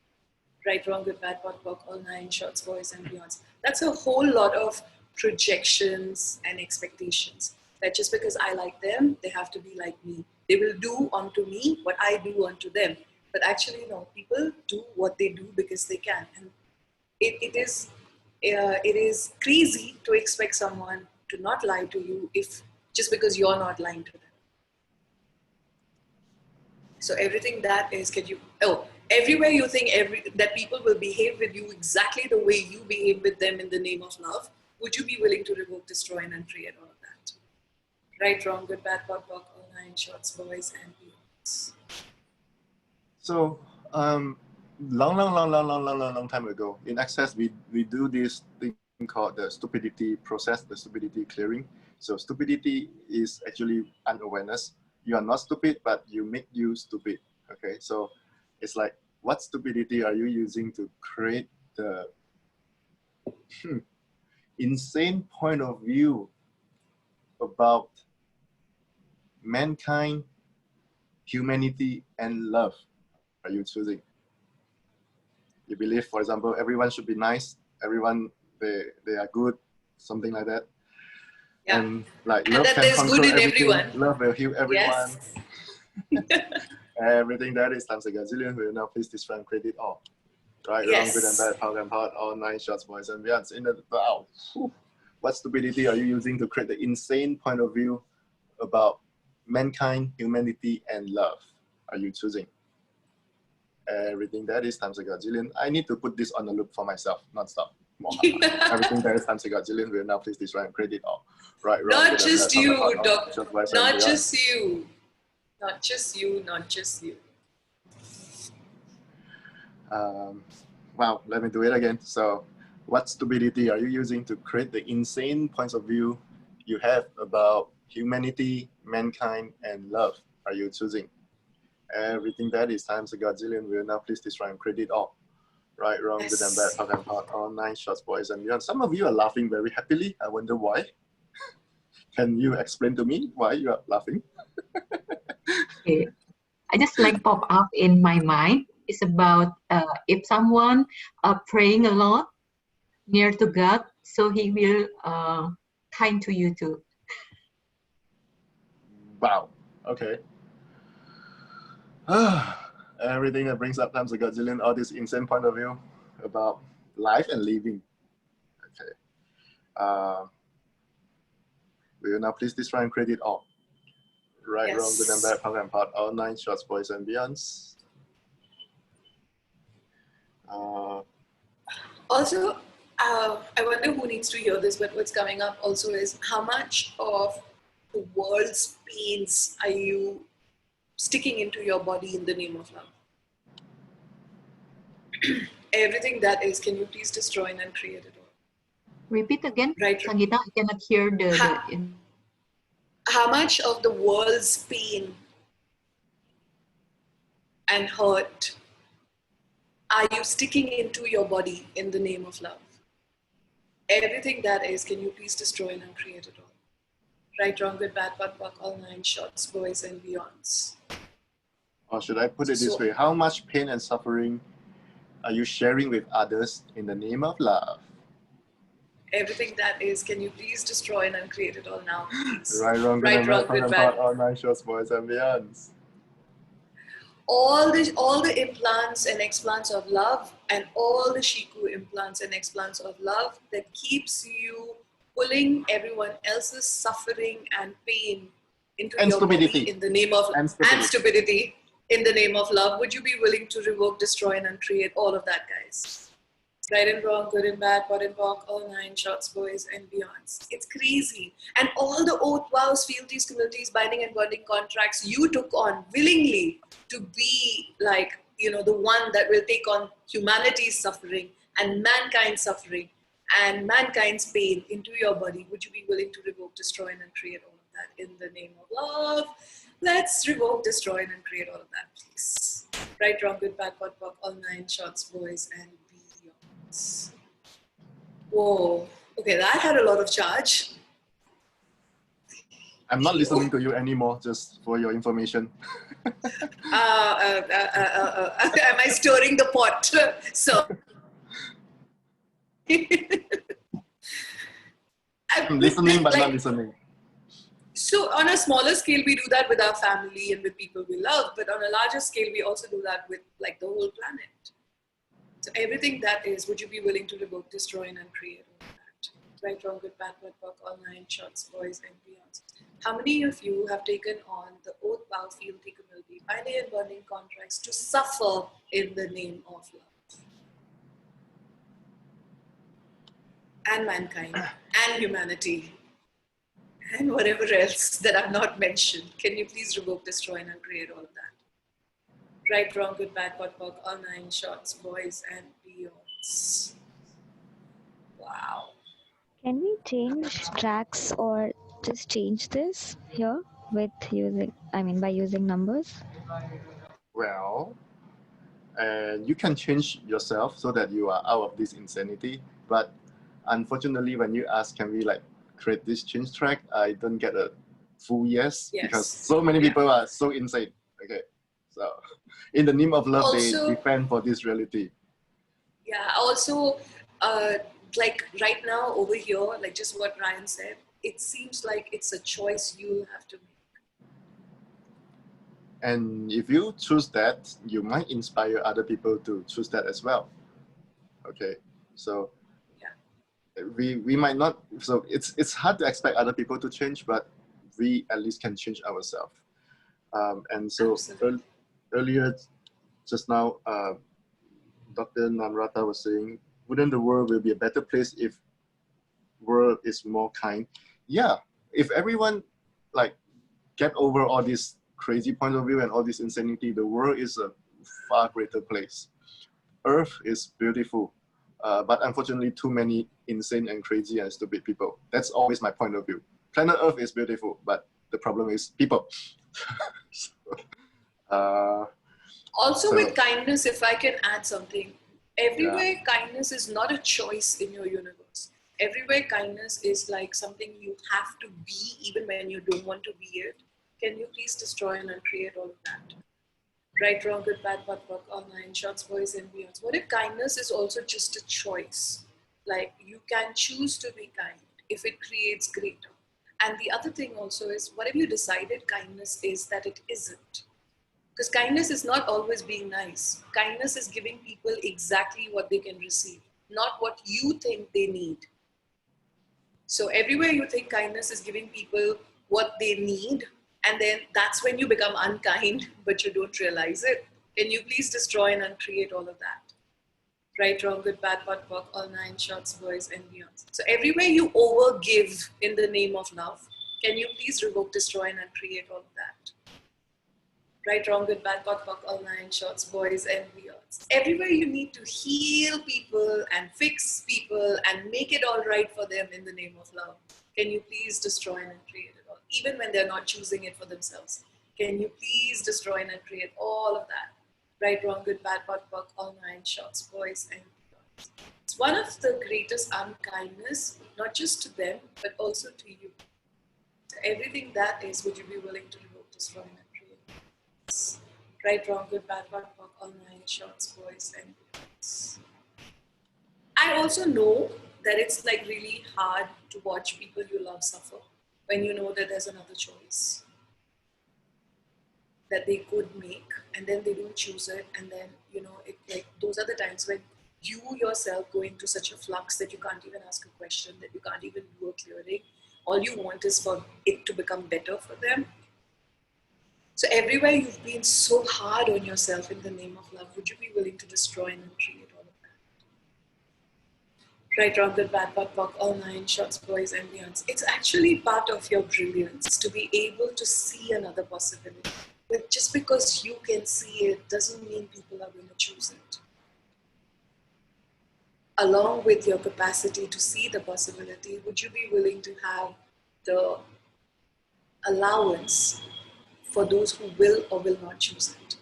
B: Right, wrong, good, bad, pot, pock, all nine, shorts, boys, and beyonds. That's a whole lot of projections and expectations. That just because I like them, they have to be like me. They will do unto me what I do unto them. But actually, no, people do what they do because they can. And it is crazy to expect someone to not lie to you if just because you're not lying to them. So everything that is, everywhere you think that people will behave with you exactly the way you behave with them in the name of love, would you be willing to revoke, destroy, and uncreate all of that? Right, wrong, good, bad, pot, pock, all nine, shorts, boys, and beyonds.
A: So, long time ago, in Access, we do this thing called the stupidity process, the stupidity clearing. So stupidity is actually unawareness. You are not stupid, but you make you stupid. Okay, so it's like, what stupidity are you using to create the insane point of view about mankind, humanity, and love are you choosing? You believe, for example, everyone should be nice, everyone, they are good, something like that.
B: Yeah.
A: And like
B: And
A: love
B: that
A: can
B: there's
A: conquer
B: good in
A: everything.
B: everyone.
A: Love will heal everyone.
B: Yes.
A: Everything that is times a gazillion will now please destroy and create it all. Right,
B: Yes.
A: wrong, good and bad, power and part, all nine shots, boys and beyonds. In the wow. What stupidity are you using to create the insane point of view about mankind, humanity, and love are you choosing? Everything that is times a gazillion. I need to put this on the loop for myself, non-stop. Everything that is times a gazillion will now please destroy and create it all. Right, wrong,
B: Not
A: good and bad,
B: just
A: power and
B: you,
A: part, all
B: Doc.
A: shots, boys and
B: Not
A: beyonds.
B: just you. Not just you, not just you.
A: Wow, let me do it again. So, what stupidity are you using to create the insane points of view you have about humanity, mankind, and love are you choosing? Everything that is times a godzillion will now please destroy and create it all. Right, wrong, good and bad,
B: Yes.
A: talk and part, all nine shots, boys and beyond. Some of you are laughing very happily. I wonder why. Can you explain to me why you are laughing?
G: Okay. I just like pop up in my mind. It's about if someone praying a lot near to God, so He will kind to you too.
A: Wow, okay. Everything that brings up times a godzillion, all this insane point of view about life and living. Okay. Will you now please destroy and create it all? Right,
B: Yes.
A: wrong, good and bad, power and part, all nine shots, boys and beyonds.
B: Also, I wonder who needs to hear this, but what's coming up also is how much of the world's pains are you sticking into your body in the name of love? Everything that is, can you please destroy and uncreate it all?
G: Repeat again,
B: Right.
G: Sangeeta. I cannot hear
B: How much of the world's pain and hurt are you sticking into your body in the name of love? Everything that is, can you please destroy and uncreate it all? Right, wrong, good, bad, pot, pock, all nine shots, boys and beyonds.
A: Or should I put it this
B: So-
A: way? How much pain and suffering are you sharing with others in the name of love?
B: Everything that is, can you please destroy and uncreate it all now, please?
A: Right, wrong, good
B: Right,
A: and
B: wrong,
A: bad, power
B: good,
A: and
B: bad.
A: part, all nine shots, boys and beyonds.
B: All the implants and explants of love and all the Shiku implants and explants of love that keeps you pulling everyone else's suffering and pain into
A: And
B: your
A: stupidity.
B: body in the name of
A: And stupidity.
B: in the name of love. Would you be willing to revoke, destroy, and uncreate all of that, guys? Right and wrong, good and bad, pot and pock, all nine shots, boys and beyonds. It's crazy. And all the oath, vows, fealties, communities, binding and bonding contracts you took on willingly to be like, the one that will take on humanity's suffering and mankind's suffering and mankind's pain into your body. Would you be willing to revoke, destroy, and uncreate all of that in the name of love? Let's revoke, destroy, and create all of that, please. Right, wrong, good, bad, pot, pock, all nine shots, boys, and beyonds. Whoa. Okay, that had a lot of charge.
A: I'm not listening to you anymore, just for your information.
B: Am I stirring the pot? So.
A: I'm listening, but
B: like,
A: not listening.
B: So on a smaller scale, we do that with our family and with people we love, but on a larger scale, we also do that with like the whole planet. So everything that is, would you be willing to revoke, destroy, and uncreate all that? Right, wrong, good, bad, bad, buck, all nine shots, boys, and beyonds. How many of you have taken on the oath, vow, fealty, humility, binding and bonding contracts to suffer in the name of love? And mankind, and humanity, and whatever else that I've not mentioned. Can you please revoke, destroy, and uncreate all of that? Right, wrong, good, bad, pot, pock, all nine shots, boys, and beyonds. Wow.
E: Can we change tracks or just change this here with using, by using numbers?
A: Well, and you can change yourself so that you are out of this insanity. But unfortunately, when you ask, can we like create this change track? I don't get a full yes, because so many people are so insane. Okay, so in the name of love,
B: Also,
A: they defend for this reality.
B: Yeah, also, like right now over here, like just what Ryan said, it seems like it's a choice you have to make.
A: And if you choose that, you might inspire other people to choose that as well. Okay, so we might not, so it's hard to expect other people to change, but we at least can change ourselves. And so earlier, just now, Dr. Namrata was saying, wouldn't the world will be a better place if world is more kind? Yeah, if everyone like get over all these crazy point of view and all this insanity, the world is a far greater place. Earth is beautiful, but unfortunately too many insane and crazy and stupid people. That's always my point of view. Planet Earth is beautiful, but the problem is people.
B: Also with kindness, if I can add something, everywhere kindness is not a choice in your universe. Everywhere kindness is like something you have to be even when you don't want to be it. Can you please destroy and uncreate all of that? Right, wrong, good, bad, pot, pock, all nine shots, boys, and beyonds. What if kindness is also just a choice? Like you can choose to be kind if it creates greater. And the other thing also is, what if you decided kindness is that it isn't? Because kindness is not always being nice. Kindness is giving people exactly what they can receive, not what you think they need. So everywhere you think kindness is giving people what they need, and then that's when you become unkind, but you don't realize it. Can you please destroy and uncreate all of that? Right, wrong, good, bad, pot, pock, all nine shots, boys, and beyonds. So everywhere you overgive in the name of love, can you please revoke, destroy, and uncreate all of that? Right, wrong, good, bad, pot, pock, all nine shots, boys, and beyonds. Everywhere you need to heal people and fix people and make it all right for them in the name of love, can you please destroy and uncreate it all? Even when they're not choosing it for themselves. Can you please destroy and uncreate all of that? Right, wrong, good, bad, pot, pock, all nine shots, boys, and beyonds. It's one of the greatest unkindness, not just to them, but also to you. So everything that is, would you be willing to revoke, destroy, and uncreate? Right, wrong, good, bad, pot, pock, all nine shots, boys, and beyonds. I also know that it's like really hard to watch people you love suffer when you know that there's another choice that they could make, and then they don't choose it, and then it, like those are the times when you yourself go into such a flux that you can't even ask a question, that you can't even do a clearing. All you want is for it to become better for them. So everywhere you've been so hard on yourself in the name of love, would you be willing to destroy and uncreate all of that? Right, wrong, good, bad, pot, pock, all nine shots, boys, and beyonds. It's actually part of your brilliance to be able to see another possibility. But just because you can see it doesn't mean people are going to choose it. Along with your capacity to see the possibility, would you be willing to have the allowance for those who will or will not choose it.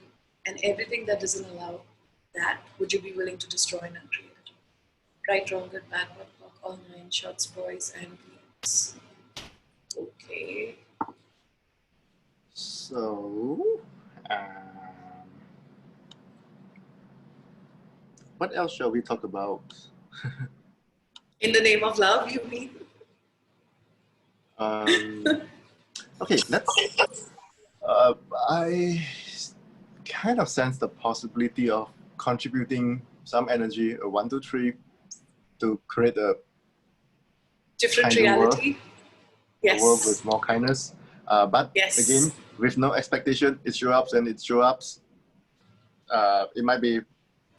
B: And everything that doesn't allow that, would you be willing to destroy and uncreate it? Right, wrong, good, bad, what, fuck, all nine, shots, boys, and beats. Okay.
A: So, what else shall we talk about?
B: In the name of love, you mean?
A: Okay, let's. I kind of sense the possibility of contributing some energy, a 1, 2, 3, to create a
B: Different
A: kinder world,
B: reality?
A: a
B: Yes.
A: world with more kindness. But
B: Yes.
A: again, with no expectation, it shows up and it shows up. It might be,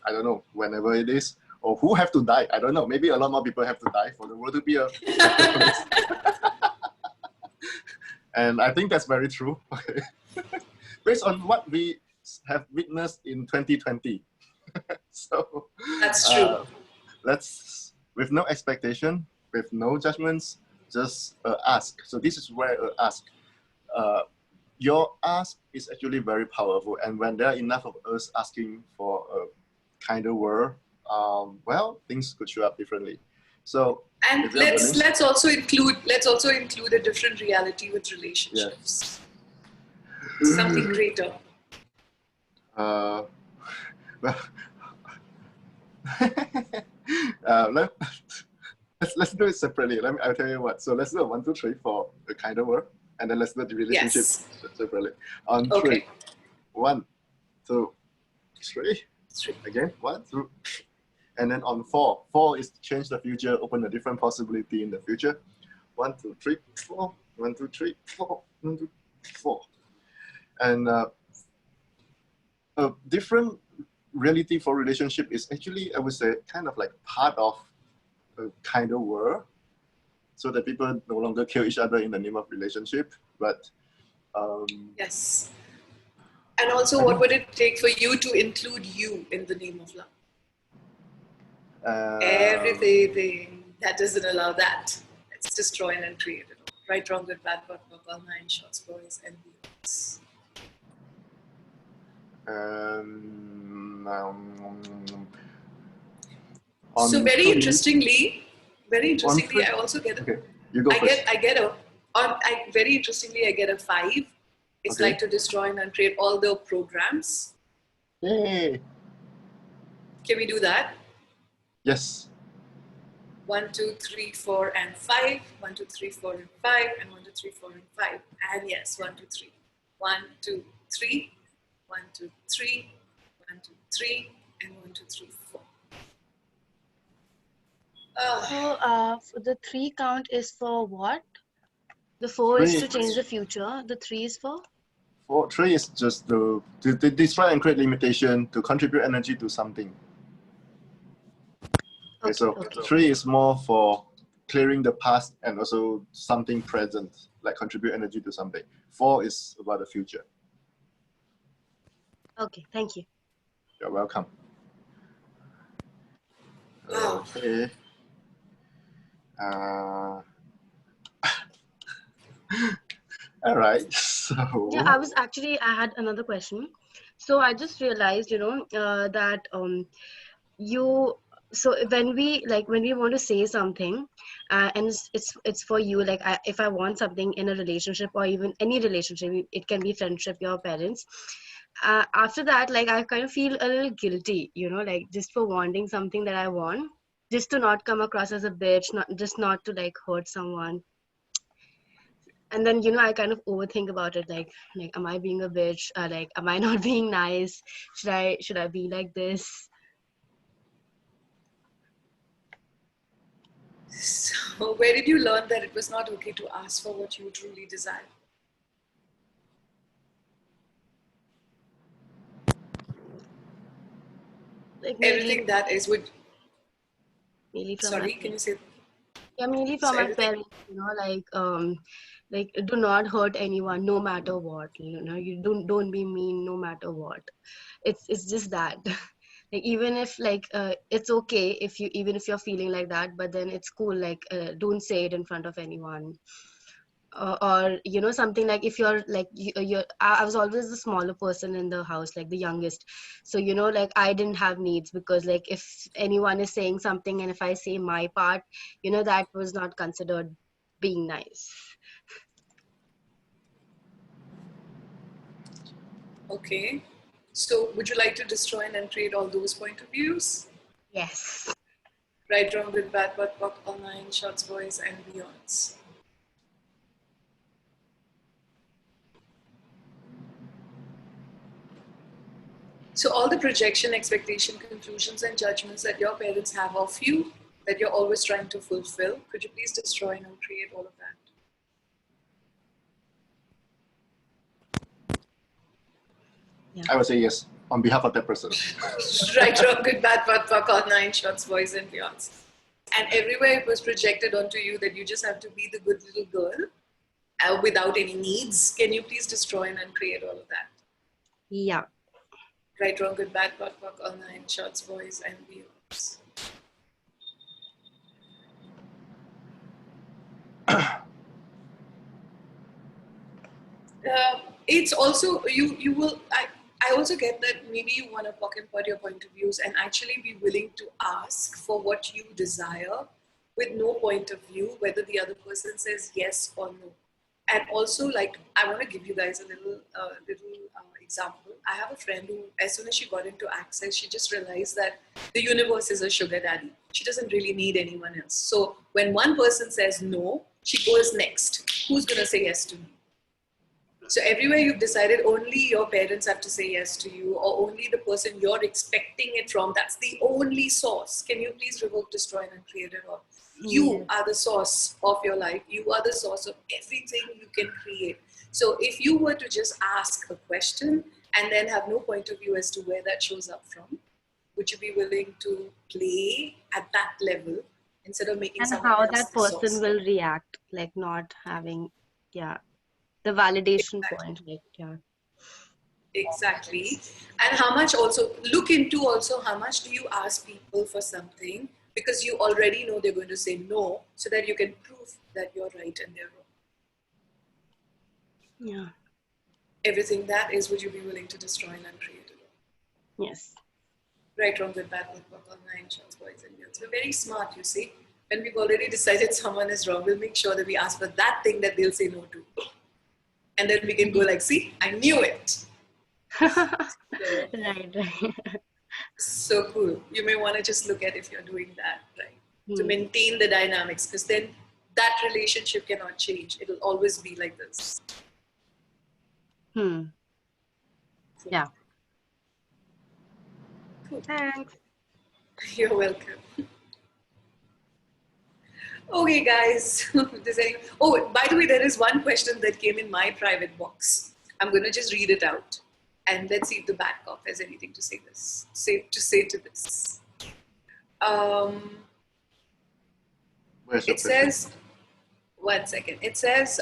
A: I don't know, whenever it is, or who have to die. I don't know. Maybe a lot more people have to die for the world to be a better place. And I think that's very true. Based on what we have witnessed in 2020. So
B: That's true.
A: let's, with no expectation, with no judgments, just ask. So this is where ask. Your ask is actually very powerful, and when there are enough of us asking for a kinder world, well, things could show up differently. So,
B: And
A: if you're willing-
B: let's also include a different reality with relationships. Something greater.
A: well, let's do it separately. I'll tell you what. So let's do a 1, 2, 3 for a kinder world, and then let's do the relationship
B: Yes.
A: separately. On
B: Okay.
A: 3, 1, 2, 3.
B: 3.
A: Again, 1, 2, and then on 4. 4 is to change the future, open a different possibility in the future. 1, 2, 3, 4. 1, 2, 3, 4. 1, 2, 4. And a different reality for relationship is actually, I would say, kind of like part of a kinder world, so that people no longer kill each other in the name of relationship. But
B: Yes. And also, what would it take for you to include you in the name of love? Everything that doesn't allow that, it's destroyed and created. Right, wrong, good, bad, what, fuck, all nine, shots, boys, and beats. So
A: on
B: very
A: 3
B: interestingly,
A: three-
B: I also get
A: Okay, you go first.
B: very interestingly, I get a 5. It's
A: Okay.
B: like to destroy and uncreate all the programs.
A: Yay!
B: Can we do that?
A: Yes.
B: 1, 2, 3, 4, and 5. 1, 2, 3, 4, and 5. And 1, 2, 3, 4, and 5. And yes, 1, 2, 3. 1, 2, 3. 1, 2, 3. 1, 2, 3. And 1, 2, 3, 4.
H: So the 3 count is for what? The 4 is to
A: 3.
H: change the future. The 3 is for?
A: 3 is just to destroy and create limitation, to contribute energy to something. Okay, so
H: okay.
A: 3 is more for clearing the past and also something present, like contribute energy to something. 4 is about the future.
H: Okay, thank you.
A: You're welcome.
B: Wow.
A: Okay. All right. So
H: Yeah, I had another question. So I just realized, that so when we want to say something, and it's for you, like if I want something in a relationship or even any relationship, it can be friendship, your parents. After that, like I kind of feel a little guilty, like just for wanting something that I want, just to not come across as a bitch, not to like hurt someone. And then I kind of overthink about it, like am I being a bitch? Like am I not being nice? Should I be like this?
B: So where did you learn that it was not okay to ask for what you truly desire?
H: Like
B: Everything that is would.
H: mainly from
B: Sorry,
H: my
B: can you say?
H: Yeah, mainly
B: So
H: from my
B: everything-
H: parents, like do not hurt anyone no matter what, you don't be mean no matter what. It's just that. Like even if it's okay if you're feeling like that, but then it's cool, like don't say it in front of anyone. or you know, something like, if you're like you're I was always the smaller person in the house, like the youngest. So you know, like I didn't have needs, because like if anyone is saying something and if I say my part, you know, that was not considered being nice.
B: Okay. So would you like to destroy and uncreate all those point of views?
H: Yes.
B: Right, wrong, good, bad, but, online, shots, boys, and beyonds. So all the projection, expectation, conclusions, and judgments that your parents have of you, that you're always trying to fulfill, could you please destroy and uncreate all of that?
H: Yeah.
A: I would say yes on behalf of that person.
B: Right, wrong, good, bad, but, online, shots, boys, and beyonds. And everywhere it was projected onto you that you just have to be the good little girl without any needs. Can you please destroy and uncreate all of that?
H: Yeah.
B: Right, wrong, good, bad, but, online, shots, boys, and beyonds. It's also you will I also get that maybe you want to pocket pot your point of views and actually be willing to ask for what you desire with no point of view, whether the other person says yes or no. And also, like, I want to give you guys a little example. I have a friend who, as soon as she got into Access, she just realized that the universe is a sugar daddy. She doesn't really need anyone else. So when one person says no, she goes next. Who's going to say yes to me? So everywhere you've decided only your parents have to say yes to you, or only the person you're expecting it from, that's the only source. Can you please revoke, destroy, and uncreate it all? You are the source of your life. You are the source of everything you can create. So if you were to just ask a question and then have no point of view as to where that shows up from, would you be willing to play at that level instead of making
H: And
B: someone
H: how
B: else
H: that
B: the source?
H: person will react, like not having, yeah, the validation point, like, yeah.
B: Exactly. And how much also, look into also how much do you ask people for something, because you already know they're going to say no, so that you can prove that you're right and they're wrong.
H: Yeah.
B: Everything that is, would you be willing to destroy and uncreate it all?
H: Yes.
B: Right, wrong, good, bad, good, work, online, shots, boys, and girls. We're very smart, you see. When we've already decided someone is wrong, we'll make sure that we ask for that thing that they'll say no to. And then we can go like, see, I knew it.
H: Right.
B: So cool. You may want to just look at if you're doing that, right? To maintain the dynamics, because then that relationship cannot change. It'll always be like this.
H: Yeah.
B: Cool.
H: Thanks.
B: You're welcome. Okay, guys. Oh, by the way, there is one question that came in my private box. I'm going to just read it out. And let's see if the back cop has anything to say to this. It says, one second. It says,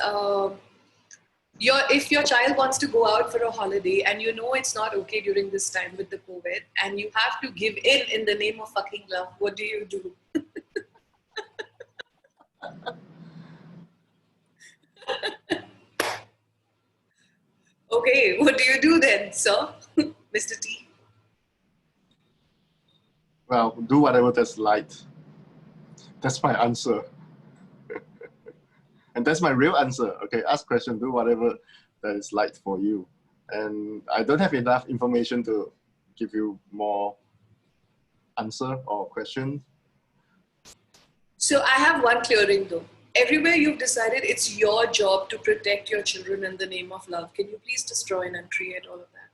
B: if your child wants to go out for a holiday and you know it's not okay during this time with the COVID and you have to give in the name of fucking love, what do you do? Okay, what do you do then, sir? Mr. T?
A: Well, do whatever that's light. That's my answer. And that's my real answer. Okay, ask question, do whatever that is light for you. And I don't have enough information to give you more answer or question.
B: So I have one clearing though. Everywhere you've decided it's your job to protect your children in the name of love. Can you please destroy and uncreate all of that?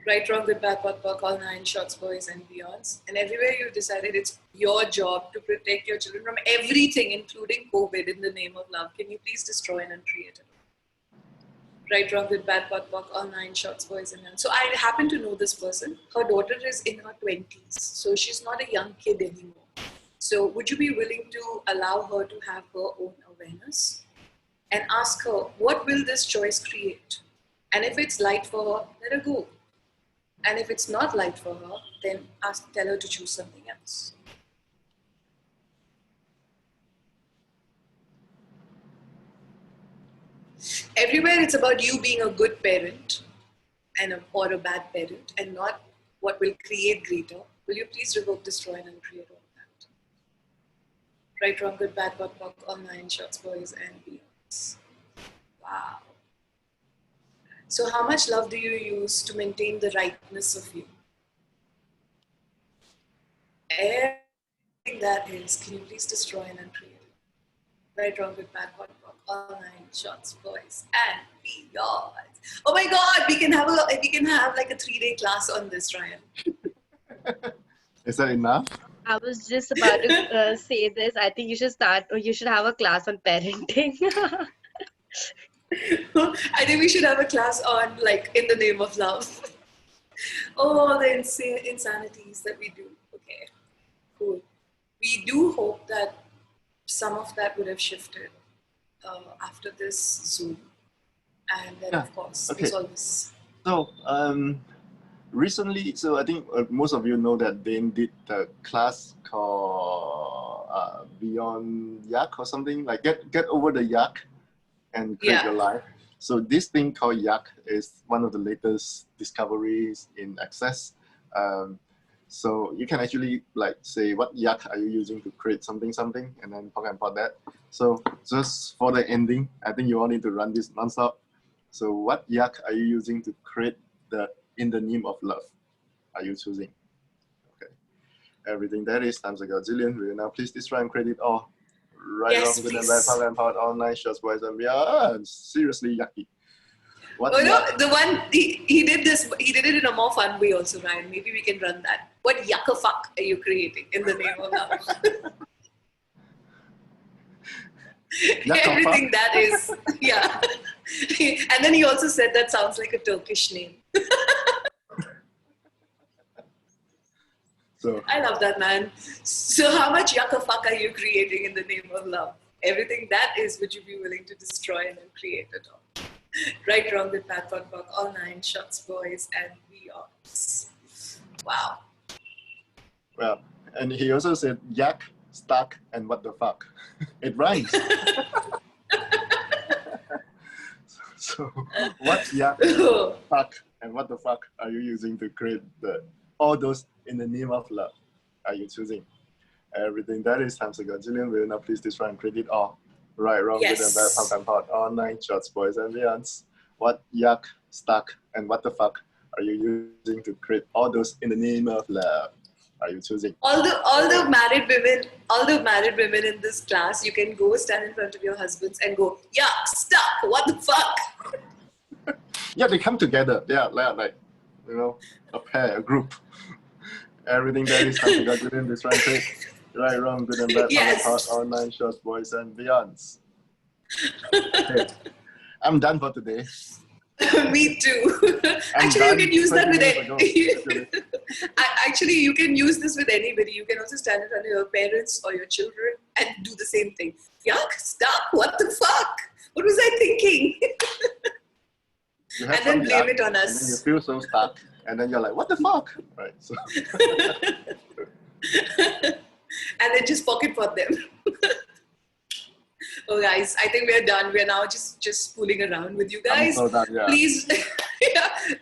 B: Right, wrong, good, bad, POC, all 9, shots, boys, and beyonds. And everywhere you've decided it's your job to protect your children from everything, including COVID, in the name of love. Can you please destroy and uncreate it? Right, wrong, good, bad, POC, all 9, shots, boys, and beyonds. So I happen to know this person. Her daughter is in her 20s, so she's not a young kid anymore. So would you be willing to allow her to have her own awareness and ask her, what will this choice create? And if it's light for her, let her go. And if it's not light for her, then tell her to choose something else. Everywhere it's about you being a good parent or a bad parent, and not what will create greater. Will you please revoke, destroy, and uncreate all that? Right, wrong, good, bad, bot, bot, all nine shots, boys and beyonds. Wow. So how much love do you use to maintain the rightness of you? Everything that is, can you please destroy and uncreate it? Right, wrong, good, bad, bot, bot, all nine shots, boys and beyonds. Oh my God, we can have like a 3-day class on this, Ryan.
A: Is that enough?
H: I was just about to say this. I think you should start, or you should have a class on parenting.
B: I think we should have a class on, like, in the name of love. Oh, the insanities that we do. Okay, cool. We do hope that some of that would have shifted after this Zoom. And then, of course, there's all this.
A: So, recently, so I think most of you know that Dane did the class called Beyond Yuck or something, like get over the yuck and create your life. So this thing called Yuck is one of the latest discoveries in Access. So you can actually like say, what yuck are you using to create something, and then talk about that. So just for the ending, I think you all need to run this nonstop. So what yuck are you using to create in the name of love are you choosing? Okay. Everything that is times a gazillion. We will now please destroy and create it all. Right,
B: yes,
A: wrong, good and bad, power and power, all nine shots, boys and beyond. Seriously yucky. What
B: no, the one he did this. He did it in a more fun way also, Ryan. Maybe we can run that. What yucca fuck are you creating in the name of love? Everything that is, yeah. And then he also said that sounds like a Turkish name.
A: So
B: I love that, man. So how much yucca fuck are you creating in the name of love? Everything that is, would you be willing to destroy and then create it all? Right, wrong, good, bad, bot, bot, all nine shots, boys and beyonds. Wow.
A: Well, and he also said yak, stuck, and what the fuck. It rhymes. So what yak, fuck, and what the fuck are you using to create all those in the name of love are you choosing? Everything that is times a gazillion. Will now please destroy and create it all. Right, wrong, good and bad, punk and pot, all nine shots, boys and beyonds. What yuck, stuck, and what the fuck are you using to create all those in the name of love are you choosing?
B: All the married women in this class, you can go stand in front of your husbands and go, yuck, stuck, what the fuck?
A: Yeah, they come together. They are like, you know, a pair, a group. Everything that is times a gazillion, destroy and create. Right, wrong, good and bad,
B: yes.
A: Part, all nine shots, boys and beyonds. Okay. I'm done for today.
B: Me too. Actually, you can use that with Actually, you can use this with anybody. You can also stand in front of your parents or your children and do the same thing. Yuck, stuck, what the fuck? What was I thinking? And then blame it on us.
A: And then you feel so stuck. And then you're like, what the fuck? Right. So.
B: And then just pocket pot them. Oh, guys, I think we're done. We're now just fooling around with you guys.
A: I'm so done, yeah.
B: Please,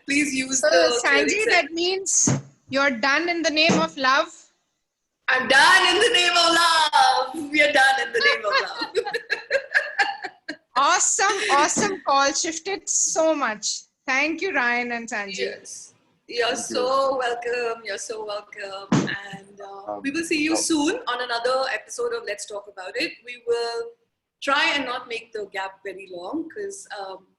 B: please use
I: so,
B: the.
I: Sanji, that means you're done in the name of love.
B: I'm done in the name of love. We are done in the name of love.
I: Awesome call. Shifted so much. Thank you, Ryan and Sanji.
B: Yes. You're so welcome. You're so welcome. And we will see you soon on another episode of Let's Talk About It. We will try and not make the gap very long because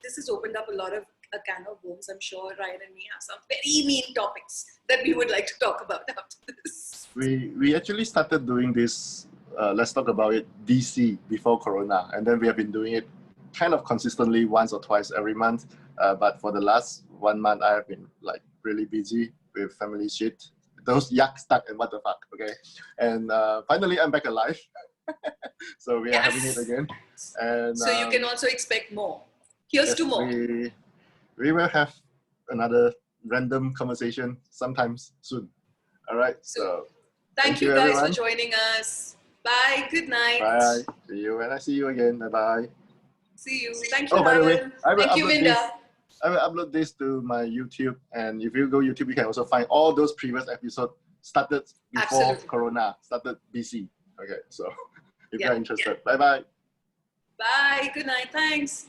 B: this has opened up a can of worms. I'm sure Ryan and me have some very mean topics that we would like to talk about after this.
A: We actually started doing this Let's Talk About It DC before Corona, and then we have been doing it kind of consistently once or twice every month. But for the last 1 month, I have been like really busy with family shit. Those yuck, stuck, and what the fuck, okay? And finally, I'm back alive. So we are having it again. And
B: so you can also expect more. Here's to more.
A: We will have another random conversation sometimes soon. All right. So
B: thank you guys
A: everyone.
B: for joining us. Bye. Good night.
A: Bye. See you when I see you again. Bye bye.
B: See you. Thank you,
A: Oh, by the way,
B: Ryan.
A: I will
B: Thank you,
A: upload
B: Vinda.
A: this. I will upload this to my YouTube, and if you go YouTube, you can also find all those previous episodes started before
B: Absolutely.
A: Corona, started BC. Okay, so if
B: Yeah.
A: you're interested, bye bye.
B: Bye. Good night. Thanks.